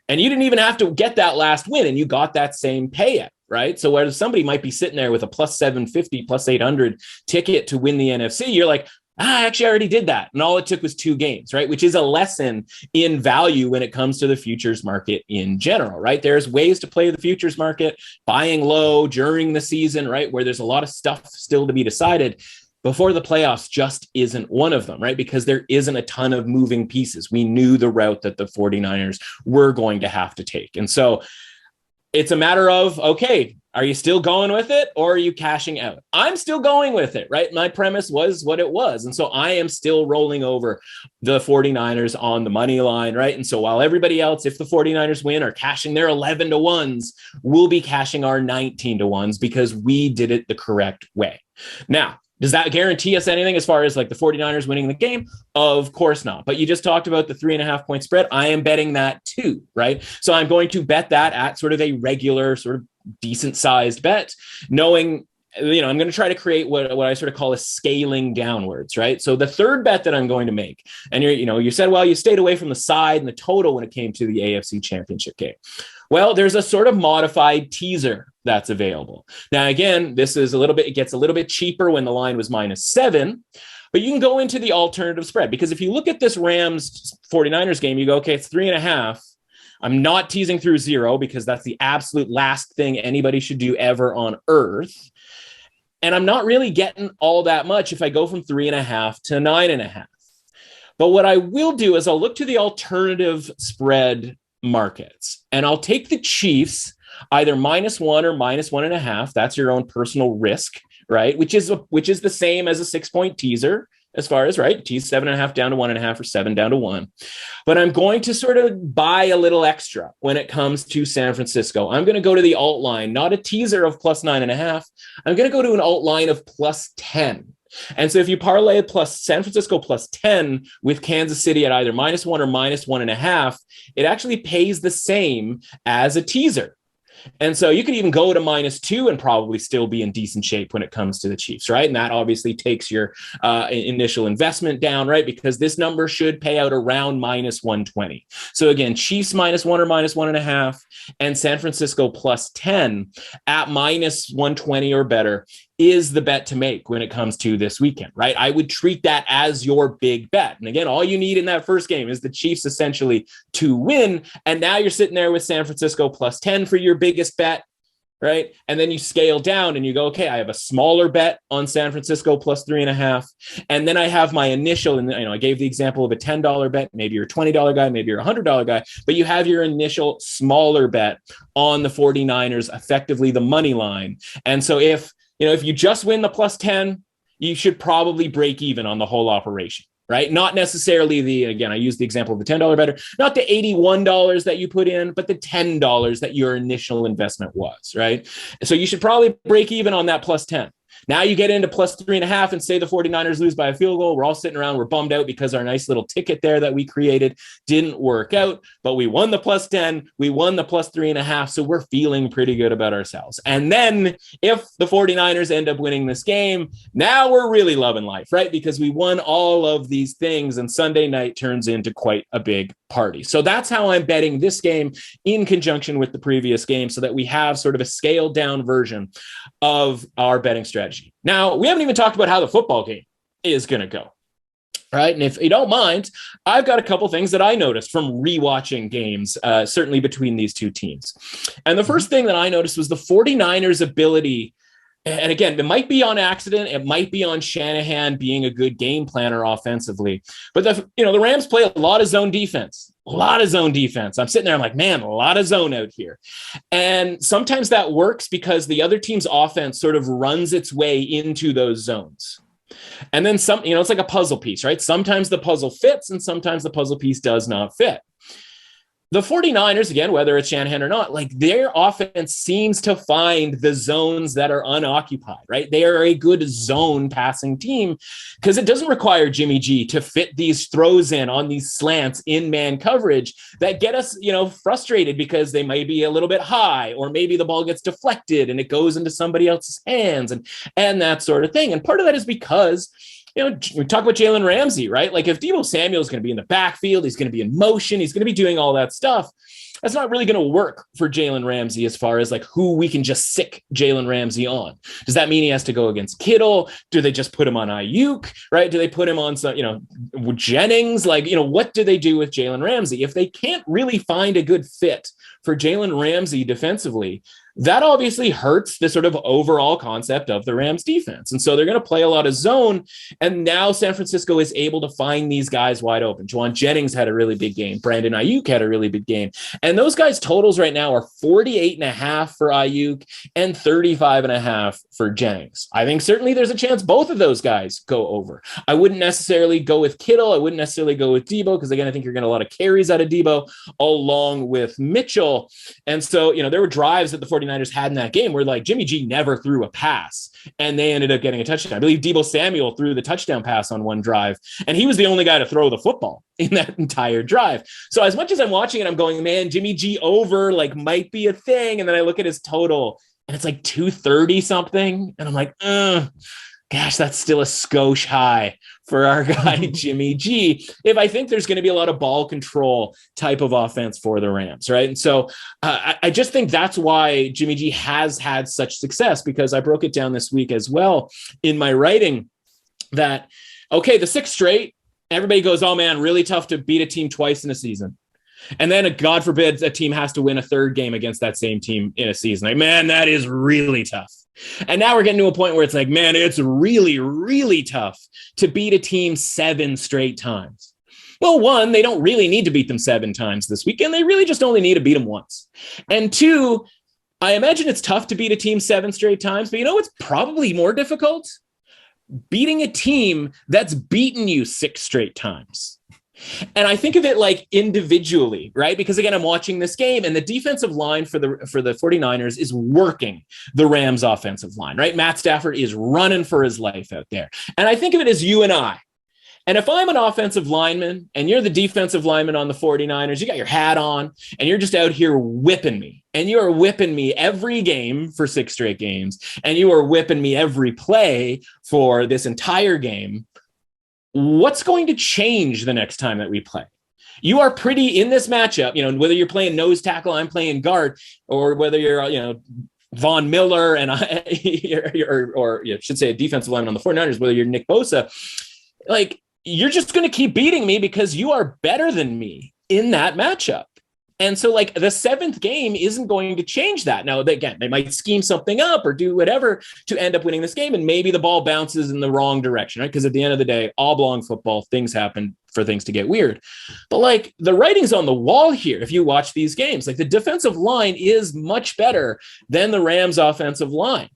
And you didn't even have to get that last win and you got that same payout, right? So whereas somebody might be sitting there with a plus 750, plus 800 ticket to win the NFC, you're like, actually, I already did that. And all it took was 2 games, right? Which is a lesson in value when it comes to the futures market in general, right? There's ways to play the futures market, buying low during the season, right? Where there's a lot of stuff still to be decided. Before the playoffs just isn't one of them, right? Because there isn't a ton of moving pieces. We knew the route that the 49ers were going to have to take. And so it's a matter of, okay, are you still going with it or are you cashing out? I'm still going with it, right? My premise was what it was. And so I am still rolling over the 49ers on the money line, right? And so while everybody else, if the 49ers win, are cashing their 11-1s, we'll be cashing our 19-1s because we did it the correct way. Now, does that guarantee us anything as far as like the 49ers winning the game? Of course not. But you just talked about the 3.5 point spread. I am betting that too, right? So I'm going to bet that at sort of a regular, sort of decent sized bet, knowing, you know, I'm going to try to create what I sort of call a scaling downwards, right? So the third bet that I'm going to make, and you said, well, you stayed away from the side and the total when it came to the AFC Championship game. Well, there's a sort of modified teaser that's available. Now, again, it gets a little bit cheaper when the line was -7, but you can go into the alternative spread because if you look at this Rams 49ers game, you go, okay, it's 3.5. I'm not teasing through 0 because that's the absolute last thing anybody should do ever on earth. And I'm not really getting all that much if I go from 3.5 to 9.5. But what I will do is I'll look to the alternative spread markets and I'll take the Chiefs either -1 or -1.5. That's your own personal risk, right? Which is the same as a 6-point teaser as far as, right? Tease 7.5 down to 1.5 or 7 down to 1. But I'm going to sort of buy a little extra when it comes to San Francisco. I'm going to go to the alt line, not a teaser of +9.5. I'm going to go to an alt line of +10. And so if you parlay San Francisco +10 with Kansas City at either -1 or -1.5, it actually pays the same as a teaser. And so you could even go to -2 and probably still be in decent shape when it comes to the Chiefs, right? And that obviously takes your initial investment down, right? Because this number should pay out around -120. So again, Chiefs -1 or -1.5, and San Francisco +10 at -120 or better is the bet to make when it comes to this weekend, right? I would treat that as your big bet. And again, all you need in that first game is the Chiefs essentially to win. And now you're sitting there with San Francisco +10 for your biggest bet, right? And then you scale down and you go, okay, I have a smaller bet on San Francisco +3.5. And then I have my initial, and I gave the example of a $10 bet. Maybe you're a $20 guy, maybe you're a $100 guy, but you have your initial smaller bet on the 49ers, effectively the money line. And so if you just win the +10, you should probably break even on the whole operation, right? Not necessarily again, I use the example of the $10 better, not the $81 that you put in, but the $10 that your initial investment was, right? So you should probably break even on that +10. Now you get into +3.5 and say the 49ers lose by a field goal. We're all sitting around. We're bummed out because our nice little ticket there that we created didn't work out, but we won the +10. We won the +3.5. So we're feeling pretty good about ourselves. And then if the 49ers end up winning this game, now we're really loving life, right? Because we won all of these things and Sunday night turns into quite a big party. So that's how I'm betting this game in conjunction with the previous game so that we have sort of a scaled down version of our betting strategy. Now, we haven't even talked about how the football game is going to go, right? And if you don't mind, I've got a couple things that I noticed from rewatching games, certainly between these two teams. And the first thing that I noticed was the 49ers' ability. And again, it might be on accident. It might be on Shanahan being a good game planner offensively. But the Rams play a lot of zone defense. I'm sitting there, I'm like, man, a lot of zone out here. And sometimes that works because the other team's offense sort of runs its way into those zones. And then it's like a puzzle piece, right? Sometimes the puzzle fits and sometimes the puzzle piece does not fit. The 49ers, again, whether it's Shanahan or not, like their offense seems to find the zones that are unoccupied, right? They are a good zone passing team because it doesn't require Jimmy G to fit these throws in on these slants in man coverage that get us, frustrated because they may be a little bit high or maybe the ball gets deflected and it goes into somebody else's hands and that sort of thing. And part of that is because we talk about Jalen Ramsey, right? Like if Deebo Samuel is going to be in the backfield, he's going to be in motion, he's going to be doing all that stuff. That's not really going to work for Jalen Ramsey as far as like who we can just sick Jalen Ramsey on. Does that mean he has to go against Kittle? Do they just put him on Ayuk, right? Do they put him on some, Jennings? Like, what do they do with Jalen Ramsey? If they can't really find a good fit for Jalen Ramsey defensively, that obviously hurts the sort of overall concept of the Rams defense. And so they're going to play a lot of zone. And now San Francisco is able to find these guys wide open. Juwan Jennings had a really big game. Brandon Ayuk had a really big game. And those guys' totals right now are 48.5 for Ayuk and 35.5 for Jennings. I think certainly there's a chance both of those guys go over. I wouldn't necessarily go with Kittle. I wouldn't necessarily go with Deebo because, again, I think you're getting a lot of carries out of Deebo along with Mitchell. And so, there were drives that the 49ers had in that game where like Jimmy G never threw a pass and they ended up getting a touchdown. I believe Deebo Samuel threw the touchdown pass on one drive and he was the only guy to throw the football in that entire drive. So as much as I'm watching it, I'm going, man, Jimmy G over like might be a thing. And then I look at his total and it's like 230 something. And I'm like, gosh, that's still a skosh high for our guy, Jimmy G, if I think there's going to be a lot of ball control type of offense for the Rams, right? And so I just think that's why Jimmy G has had such success, because I broke it down this week as well in my writing that, okay, the 6th straight, everybody goes, oh man, really tough to beat a team twice in a season. And then, God forbid, a team has to win a 3rd game against that same team in a season. Like, man, that is really tough. And now we're getting to a point where it's like, man, it's really, really tough to beat a team 7 straight times. Well, 1, they don't really need to beat them 7 times this weekend. They really just only need to beat them once. And 2, I imagine it's tough to beat a team 7 straight times, but what's probably more difficult? Beating a team that's beaten you 6 straight times. And I think of it like individually, right? Because again, I'm watching this game and the defensive line for the 49ers is working the Rams offensive line, right? Matt Stafford is running for his life out there. And I think of it as you and I. And if I'm an offensive lineman and you're the defensive lineman on the 49ers, you got your hat on and you're just out here whipping me, and you are whipping me every game for 6 straight games, and you are whipping me every play for this entire game, what's going to change the next time that we play? You are pretty in this matchup, whether you're playing nose tackle, I'm playing guard, or whether you're, Von Miller and or you should say a defensive lineman on the 49ers, whether you're Nick Bosa, like, you're just going to keep beating me because you are better than me in that matchup. And so, like, the 7th game isn't going to change that. Now, again, they might scheme something up or do whatever to end up winning this game, and maybe the ball bounces in the wrong direction, right? Because at the end of the day, oblong football, things happen for things to get weird. But, like, the writing's on the wall here. If you watch these games, like, the defensive line is much better than the Rams' offensive line.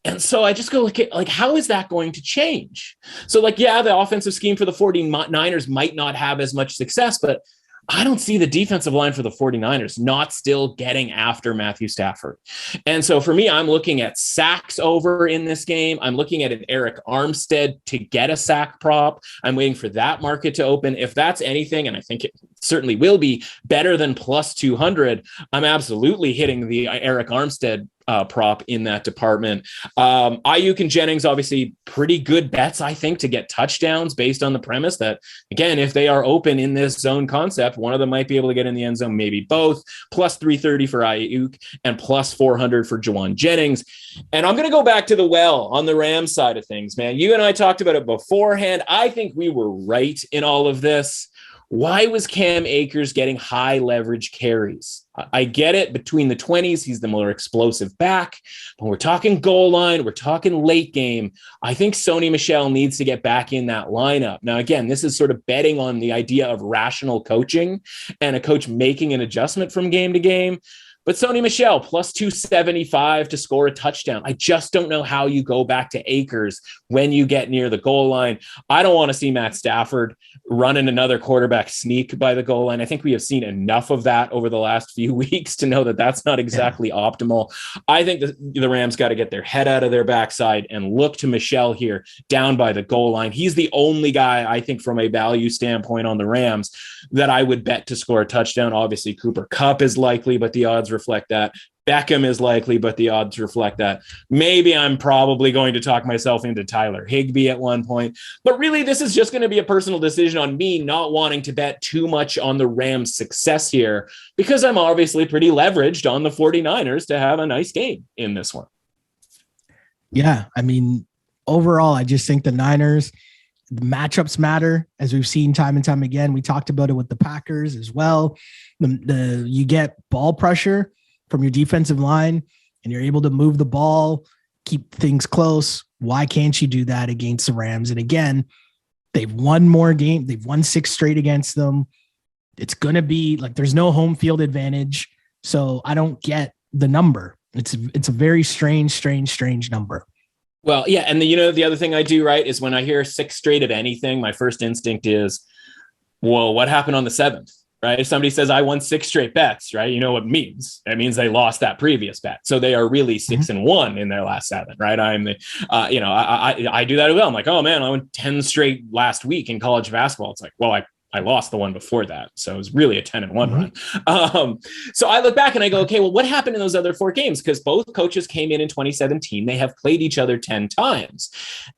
And so I just go, like, how is that going to change? So, like, yeah, the offensive scheme for the 49ers might not have as much success, but I don't see the defensive line for the 49ers not still getting after Matthew Stafford. And so for me, I'm looking at sacks over in this game. I'm looking at an Eric Armstead to get a sack prop. I'm waiting for that market to open. If that's anything, and I think it certainly will be better than plus 200, I'm absolutely hitting the Eric Armstead prop in that department. Ayuk and Jennings, obviously pretty good bets, I think, to get touchdowns based on the premise that, again, if they are open in this zone concept, one of them might be able to get in the end zone, maybe both. Plus 330 for Ayuk and plus 400 for Juwan Jennings. And I'm going to go back to the well on the Rams side of things, man. You and I talked about it beforehand. I think we were right in all of this. Why was Cam Akers getting high leverage carries? I get it. Between the 20s, he's the more explosive back. When we're talking goal line, we're talking late game, I think Sony Michel needs to get back in that lineup. Now, again, this is sort of betting on the idea of rational coaching and a coach making an adjustment from game to game. But Sony Michel, plus 275 to score a touchdown. I just don't know how you go back to Akers when you get near the goal line. I don't want to see Matt Stafford running another quarterback sneak by the goal line. I think we have seen enough of that over the last few weeks to know that that's not exactly optimal. I think the Rams got to get their head out of their backside and look to Michel here down by the goal line. He's the only guy, I think, from a value standpoint on the Rams that I would bet to score a touchdown. Obviously, Cooper Kupp is likely, but the odds reflect that. Beckham is likely, but the odds reflect that. Maybe I'm probably going to talk myself into Tyler Higbee at one point, but really this is just going to be a personal decision on me not wanting to bet too much on the Rams' success here because I'm obviously pretty leveraged on the 49ers to have a nice game in this one. Yeah, I mean, overall, I just think the Niners, the matchups matter, as we've seen time and time again. We talked about it with the Packers as well. You get ball pressure from your defensive line and you're able to move the ball, keep things close. Why can't you do that against the Rams? And again, they've won more games. They've won 6 straight against them. It's going to be like, there's no home field advantage. So I don't get the number. It's a very strange number. Well, yeah. And the other thing I do, right, is when I hear 6 straight of anything, my first instinct is, well, what happened on the 7th? Right? If somebody says I won 6 straight bets, right? You know what it means. It means they lost that previous bet. So they are really 6-1 in their last 7, right? I'm the, I do that as well. I'm like, oh man, I went 10 straight last week in college basketball. It's like, well, I lost the one before that. So it was really a 10-1 run. So I look back and I go, okay, well, what happened in those other 4 games? Because both coaches came in 2017. They have played each other 10 times.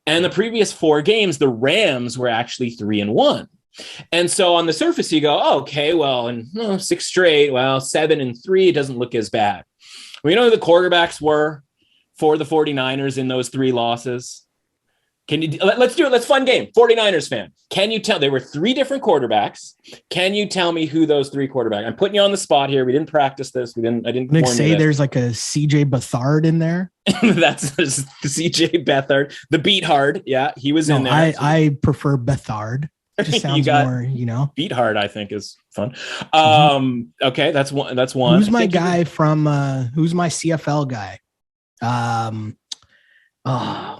And the previous 4 games, the Rams were actually 3-1. And so on the surface, you go, oh, okay, well, and 6 straight, well, 7-3, it doesn't look as bad. We know who the quarterbacks were for the 49ers in those 3 losses. Let's do it. Let's fun game. 49ers fan. Can you tell? There were 3 different quarterbacks. Can you tell me who those 3 quarterbacks? I'm putting you on the spot here. We didn't practice this. I didn't Nick say there's like a CJ Beathard in there. That's the CJ Beathard, the beat hard. Yeah, he was in there. I prefer Beathard. Just sounds more, beat hard, I think is fun. Okay. That's one. Who's my guy from, who's my CFL guy?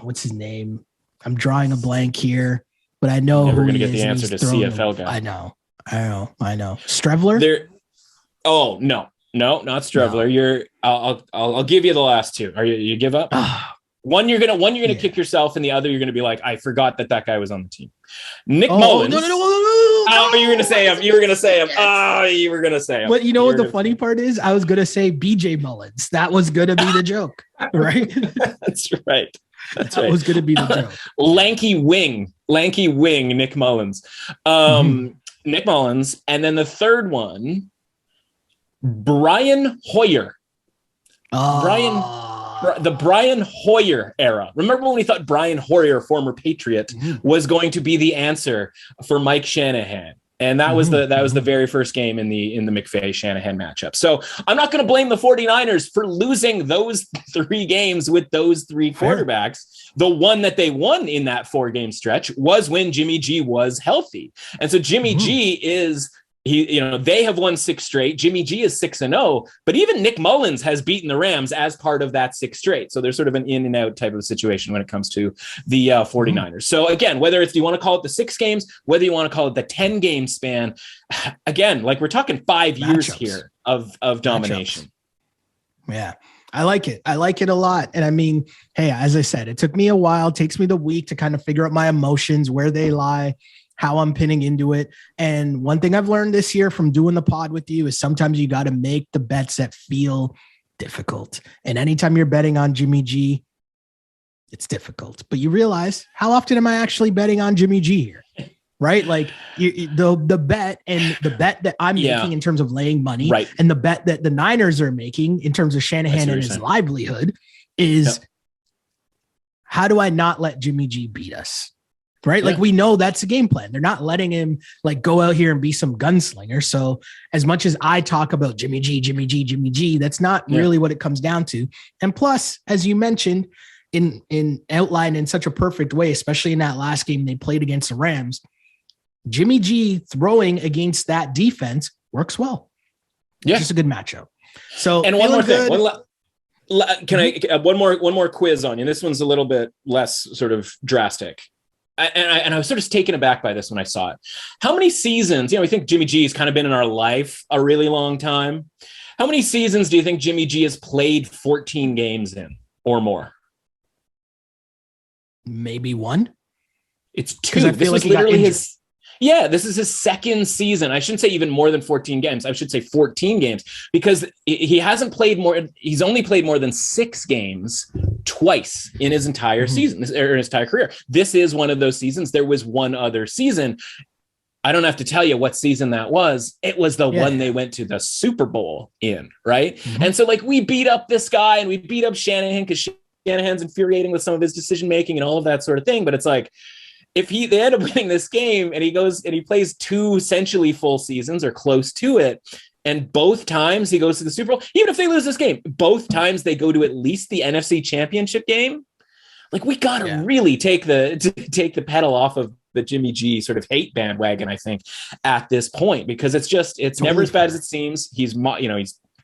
What's his name? I'm drawing a blank here, but I know we're going to get the answer to CFL guy. I know. Strevler. Oh, no, not Strevler. No. I'll give you the last 2. You give up? One you're gonna kick yourself, and the other you're gonna be like, I forgot that guy was on the team. Nick Mullins. No. Oh, you were gonna say him. You were gonna say him. Oh, you were gonna say him. But you know what the funny part is? I was gonna say BJ Mullins. That was gonna be the joke, right? That's right. That was gonna be the joke. Lanky wing, Nick Mullins. Nick Mullins, and then the third one, Brian Hoyer. The Brian Hoyer era. Remember when we thought Brian Hoyer, former Patriot, was going to be the answer for Mike Shanahan? And that was the very first game in the McVay-Shanahan matchup. So I'm not going to blame the 49ers for losing those 3 games with those 3 quarterbacks. The one that they won in that 4-game stretch was when Jimmy G was healthy. And so Jimmy G is... they have won 6 straight. Jimmy G is 6-0, but even Nick Mullins has beaten the Rams as part of that 6 straight. So there's sort of an in and out type of situation when it comes to the 49ers. So again, whether it's, you want to call it the 6 games, whether you want to call it the 10-game span, again, like we're talking 5 years here of domination. Yeah. I like it. I like it a lot. And I mean, hey, as I said, it took me a while. It takes me the week to kind of figure out my emotions, where they lie, how I'm pinning into it. And one thing I've learned this year from doing the pod with you is sometimes you got to make the bets that feel difficult. And anytime you're betting on Jimmy G, it's difficult, but you realize, how often am I actually betting on Jimmy G here? Right? Like the bet that I'm making in terms of laying money, and the bet that the Niners are making in terms of Shanahan and his livelihood is, how do I not let Jimmy G beat us? Right. Like, we know that's a game plan. They're not letting him like go out here and be some gunslinger. So as much as I talk about Jimmy G, that's not really what it comes down to. And plus, as you mentioned, in outline in such a perfect way, especially in that last game they played against the Rams, Jimmy G throwing against that defense works well. Yeah. It's just a good matchup. So, and one more thing, one more quiz on you. This one's a little bit less sort of drastic. And I was sort of taken aback by this when I saw it. How many seasons, we think Jimmy G has kind of been in our life a really long time. How many seasons do you think Jimmy G has played 14 games in or more? Maybe 1. It's 2. This was literally his... Yeah, this is his second season. I shouldn't say even more than 14 games. I should say 14 games, because he hasn't played more. He's only played more than 6 games twice in his entire season, or his entire career. This is one of those seasons. There was one other season. I don't have to tell you what season that was. It was the one they went to the Super Bowl in, right? And so, like, we beat up this guy and we beat up Shanahan because Shanahan's infuriating with some of his decision-making and all of that sort of thing. But it's like, if they end up winning this game and he goes and he plays 2 essentially full seasons or close to it, and both times he goes to the Super Bowl, even if they lose this game, both times they go to at least the NFC Championship game, like, we got to really take the pedal off of the Jimmy G sort of hate bandwagon, I think, at this point, because it's never as bad as it seems. He's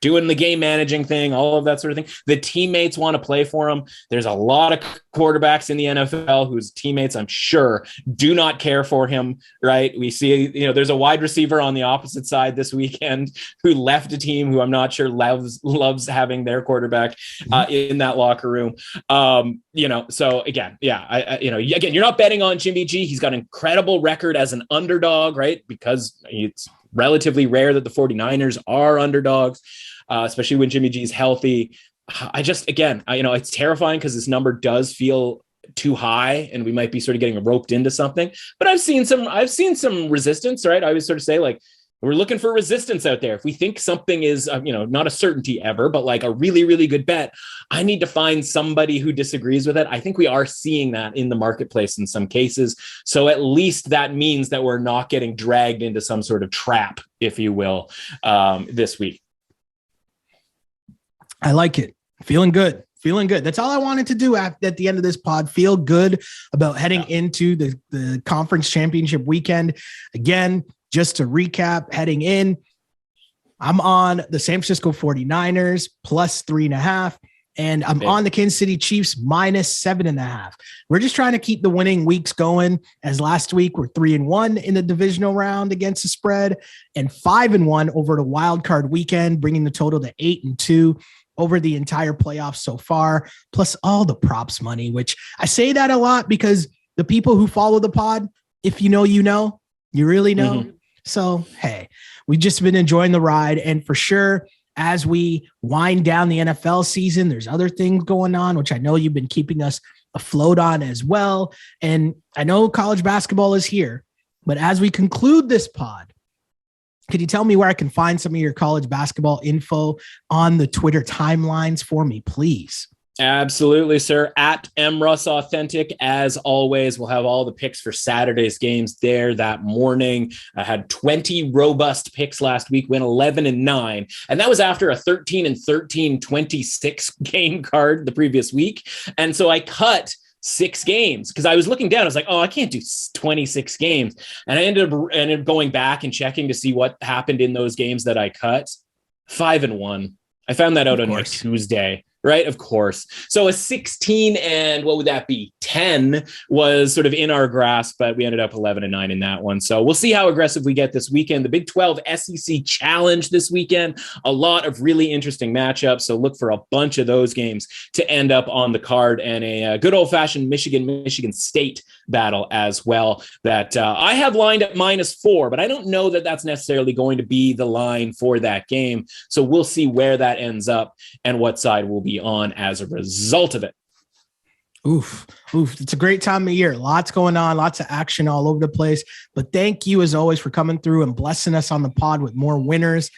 doing the game managing thing, all of that sort of thing. The teammates want to play for him. There's a lot of quarterbacks in the NFL whose teammates, I'm sure, do not care for him, right? We see, there's a wide receiver on the opposite side this weekend who left a team who I'm not sure loves having their quarterback in that locker room. So again, again, you're not betting on Jimmy G. He's got an incredible record as an underdog, right? Because it's relatively rare that the 49ers are underdogs, especially when Jimmy G is healthy. It's terrifying because this number does feel too high and we might be sort of getting roped into something, but I've seen some resistance, right? I always sort of say, like, we're looking for resistance out there. If we think something is, not a certainty ever, but like a really, really good bet, I need to find somebody who disagrees with it. I think we are seeing that in the marketplace in some cases. So at least that means that we're not getting dragged into some sort of trap, if you will, this week. I like it. Feeling good. That's all I wanted to do at the end of this pod. Feel good about heading into the conference championship weekend. Again, just to recap, heading in, I'm on the San Francisco 49ers plus 3.5, and I'm on the Kansas City Chiefs minus 7.5. We're just trying to keep the winning weeks going, as last week we're 3-1 in the divisional round against the spread and 5-1 over the wild card weekend, bringing the total to 8-2 over the entire playoffs so far, plus all the props money, which I say that a lot because the people who follow the pod, if you know, you really know. Mm-hmm. So, hey, we've just been enjoying the ride. And for sure, as we wind down the NFL season, there's other things going on, which I know you've been keeping us afloat on as well. And I know college basketball is here, but as we conclude this pod, could you tell me where I can find some of your college basketball info on the Twitter timelines for me, please? Absolutely, sir. At MRussAuthentic, as always, we'll have all the picks for Saturday's games there that morning. I had 20 robust picks last week, went 11-9, and that was after a 13-13, 26 game card the previous week. And so I cut 6 games because I was looking down. I was like, oh, I can't do 26 games. And I ended up going back and checking to see what happened in those games that I cut. 5-1. I found that out on like Tuesday. Right, of course. So a 16 and what would that be? 10 was sort of in our grasp, but we ended up 11-9 in that one. So we'll see how aggressive we get this weekend. The Big 12 SEC Challenge this weekend, a lot of really interesting matchups. So look for a bunch of those games to end up on the card, and a good old-fashioned Michigan State battle as well that I have lined at -4, but I don't know that that's necessarily going to be the line for that game. So we'll see where that ends up and what side will be on as a result of it. Oof. It's a great time of year. Lots going on, lots of action all over the place. But thank you as always for coming through and blessing us on the pod with more winners,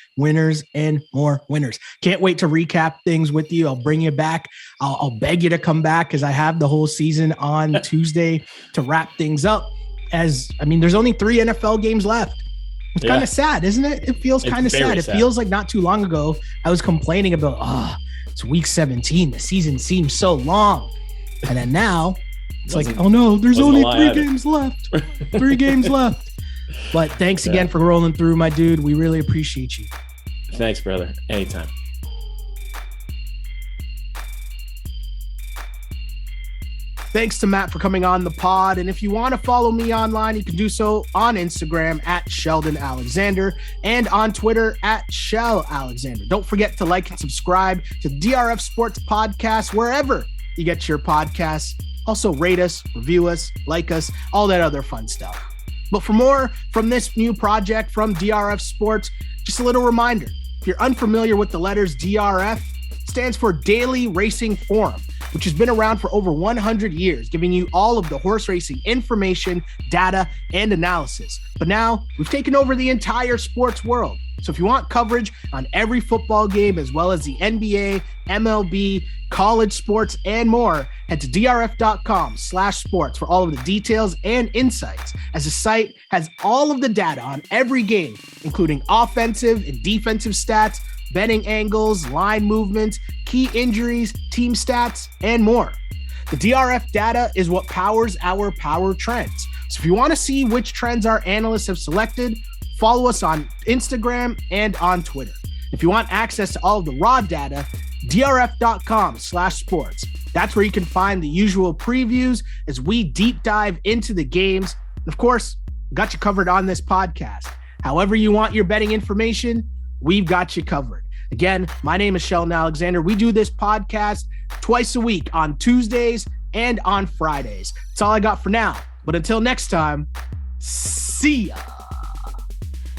and more winners. Can't wait to recap things with you. I'll bring you back. I'll beg you to come back because I have the whole season on Tuesday to wrap things up. There's only 3 NFL games left. It's kind of sad, isn't it? It feels kind of sad. It feels like not too long ago I was complaining about, it's week 17. The season seems so long. And then now it's like, oh no, there's only 3 games left. 3 games left. But thanks again for rolling through, my dude. We really appreciate you. Thanks, brother. Anytime. Thanks to Matt for coming on the pod. And if you want to follow me online, you can do so on Instagram at Sheldon Alexander and on Twitter at Shell Alexander. Don't forget to like and subscribe to DRF Sports Podcast wherever you get your podcasts. Also rate us, review us, like us, all that other fun stuff. But for more from this new project from DRF Sports, just a little reminder. If you're unfamiliar with the letters DRF, it stands for Daily Racing Forum, which has been around for over 100 years, giving you all of the horse racing information, data, and analysis. But now we've taken over the entire sports world. So if you want coverage on every football game, as well as the NBA, MLB, college sports, and more, head to drf.com/sports for all of the details and insights, as the site has all of the data on every game, including offensive and defensive stats, betting angles, line movements, key injuries, team stats, and more. The DRF data is what powers our power trends. So if you want to see which trends our analysts have selected, follow us on Instagram and on Twitter. If you want access to all of the raw data, drf.com/sports. That's where you can find the usual previews as we deep dive into the games. Of course, got you covered on this podcast. However you want your betting information, we've got you covered. Again, my name is Sheldon Alexander. We do this podcast twice a week on Tuesdays and on Fridays. That's all I got for now. But until next time, see ya.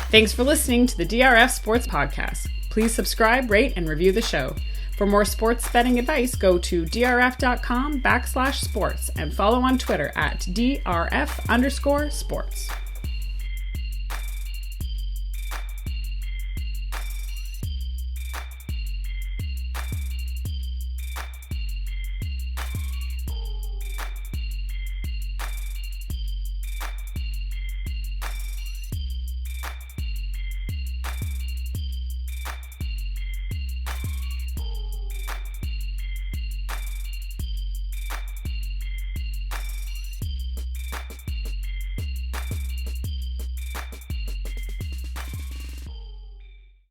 Thanks for listening to the DRF Sports Podcast. Please subscribe, rate, and review the show. For more sports betting advice, go to drf.com/sports and follow on Twitter at DRF_sports.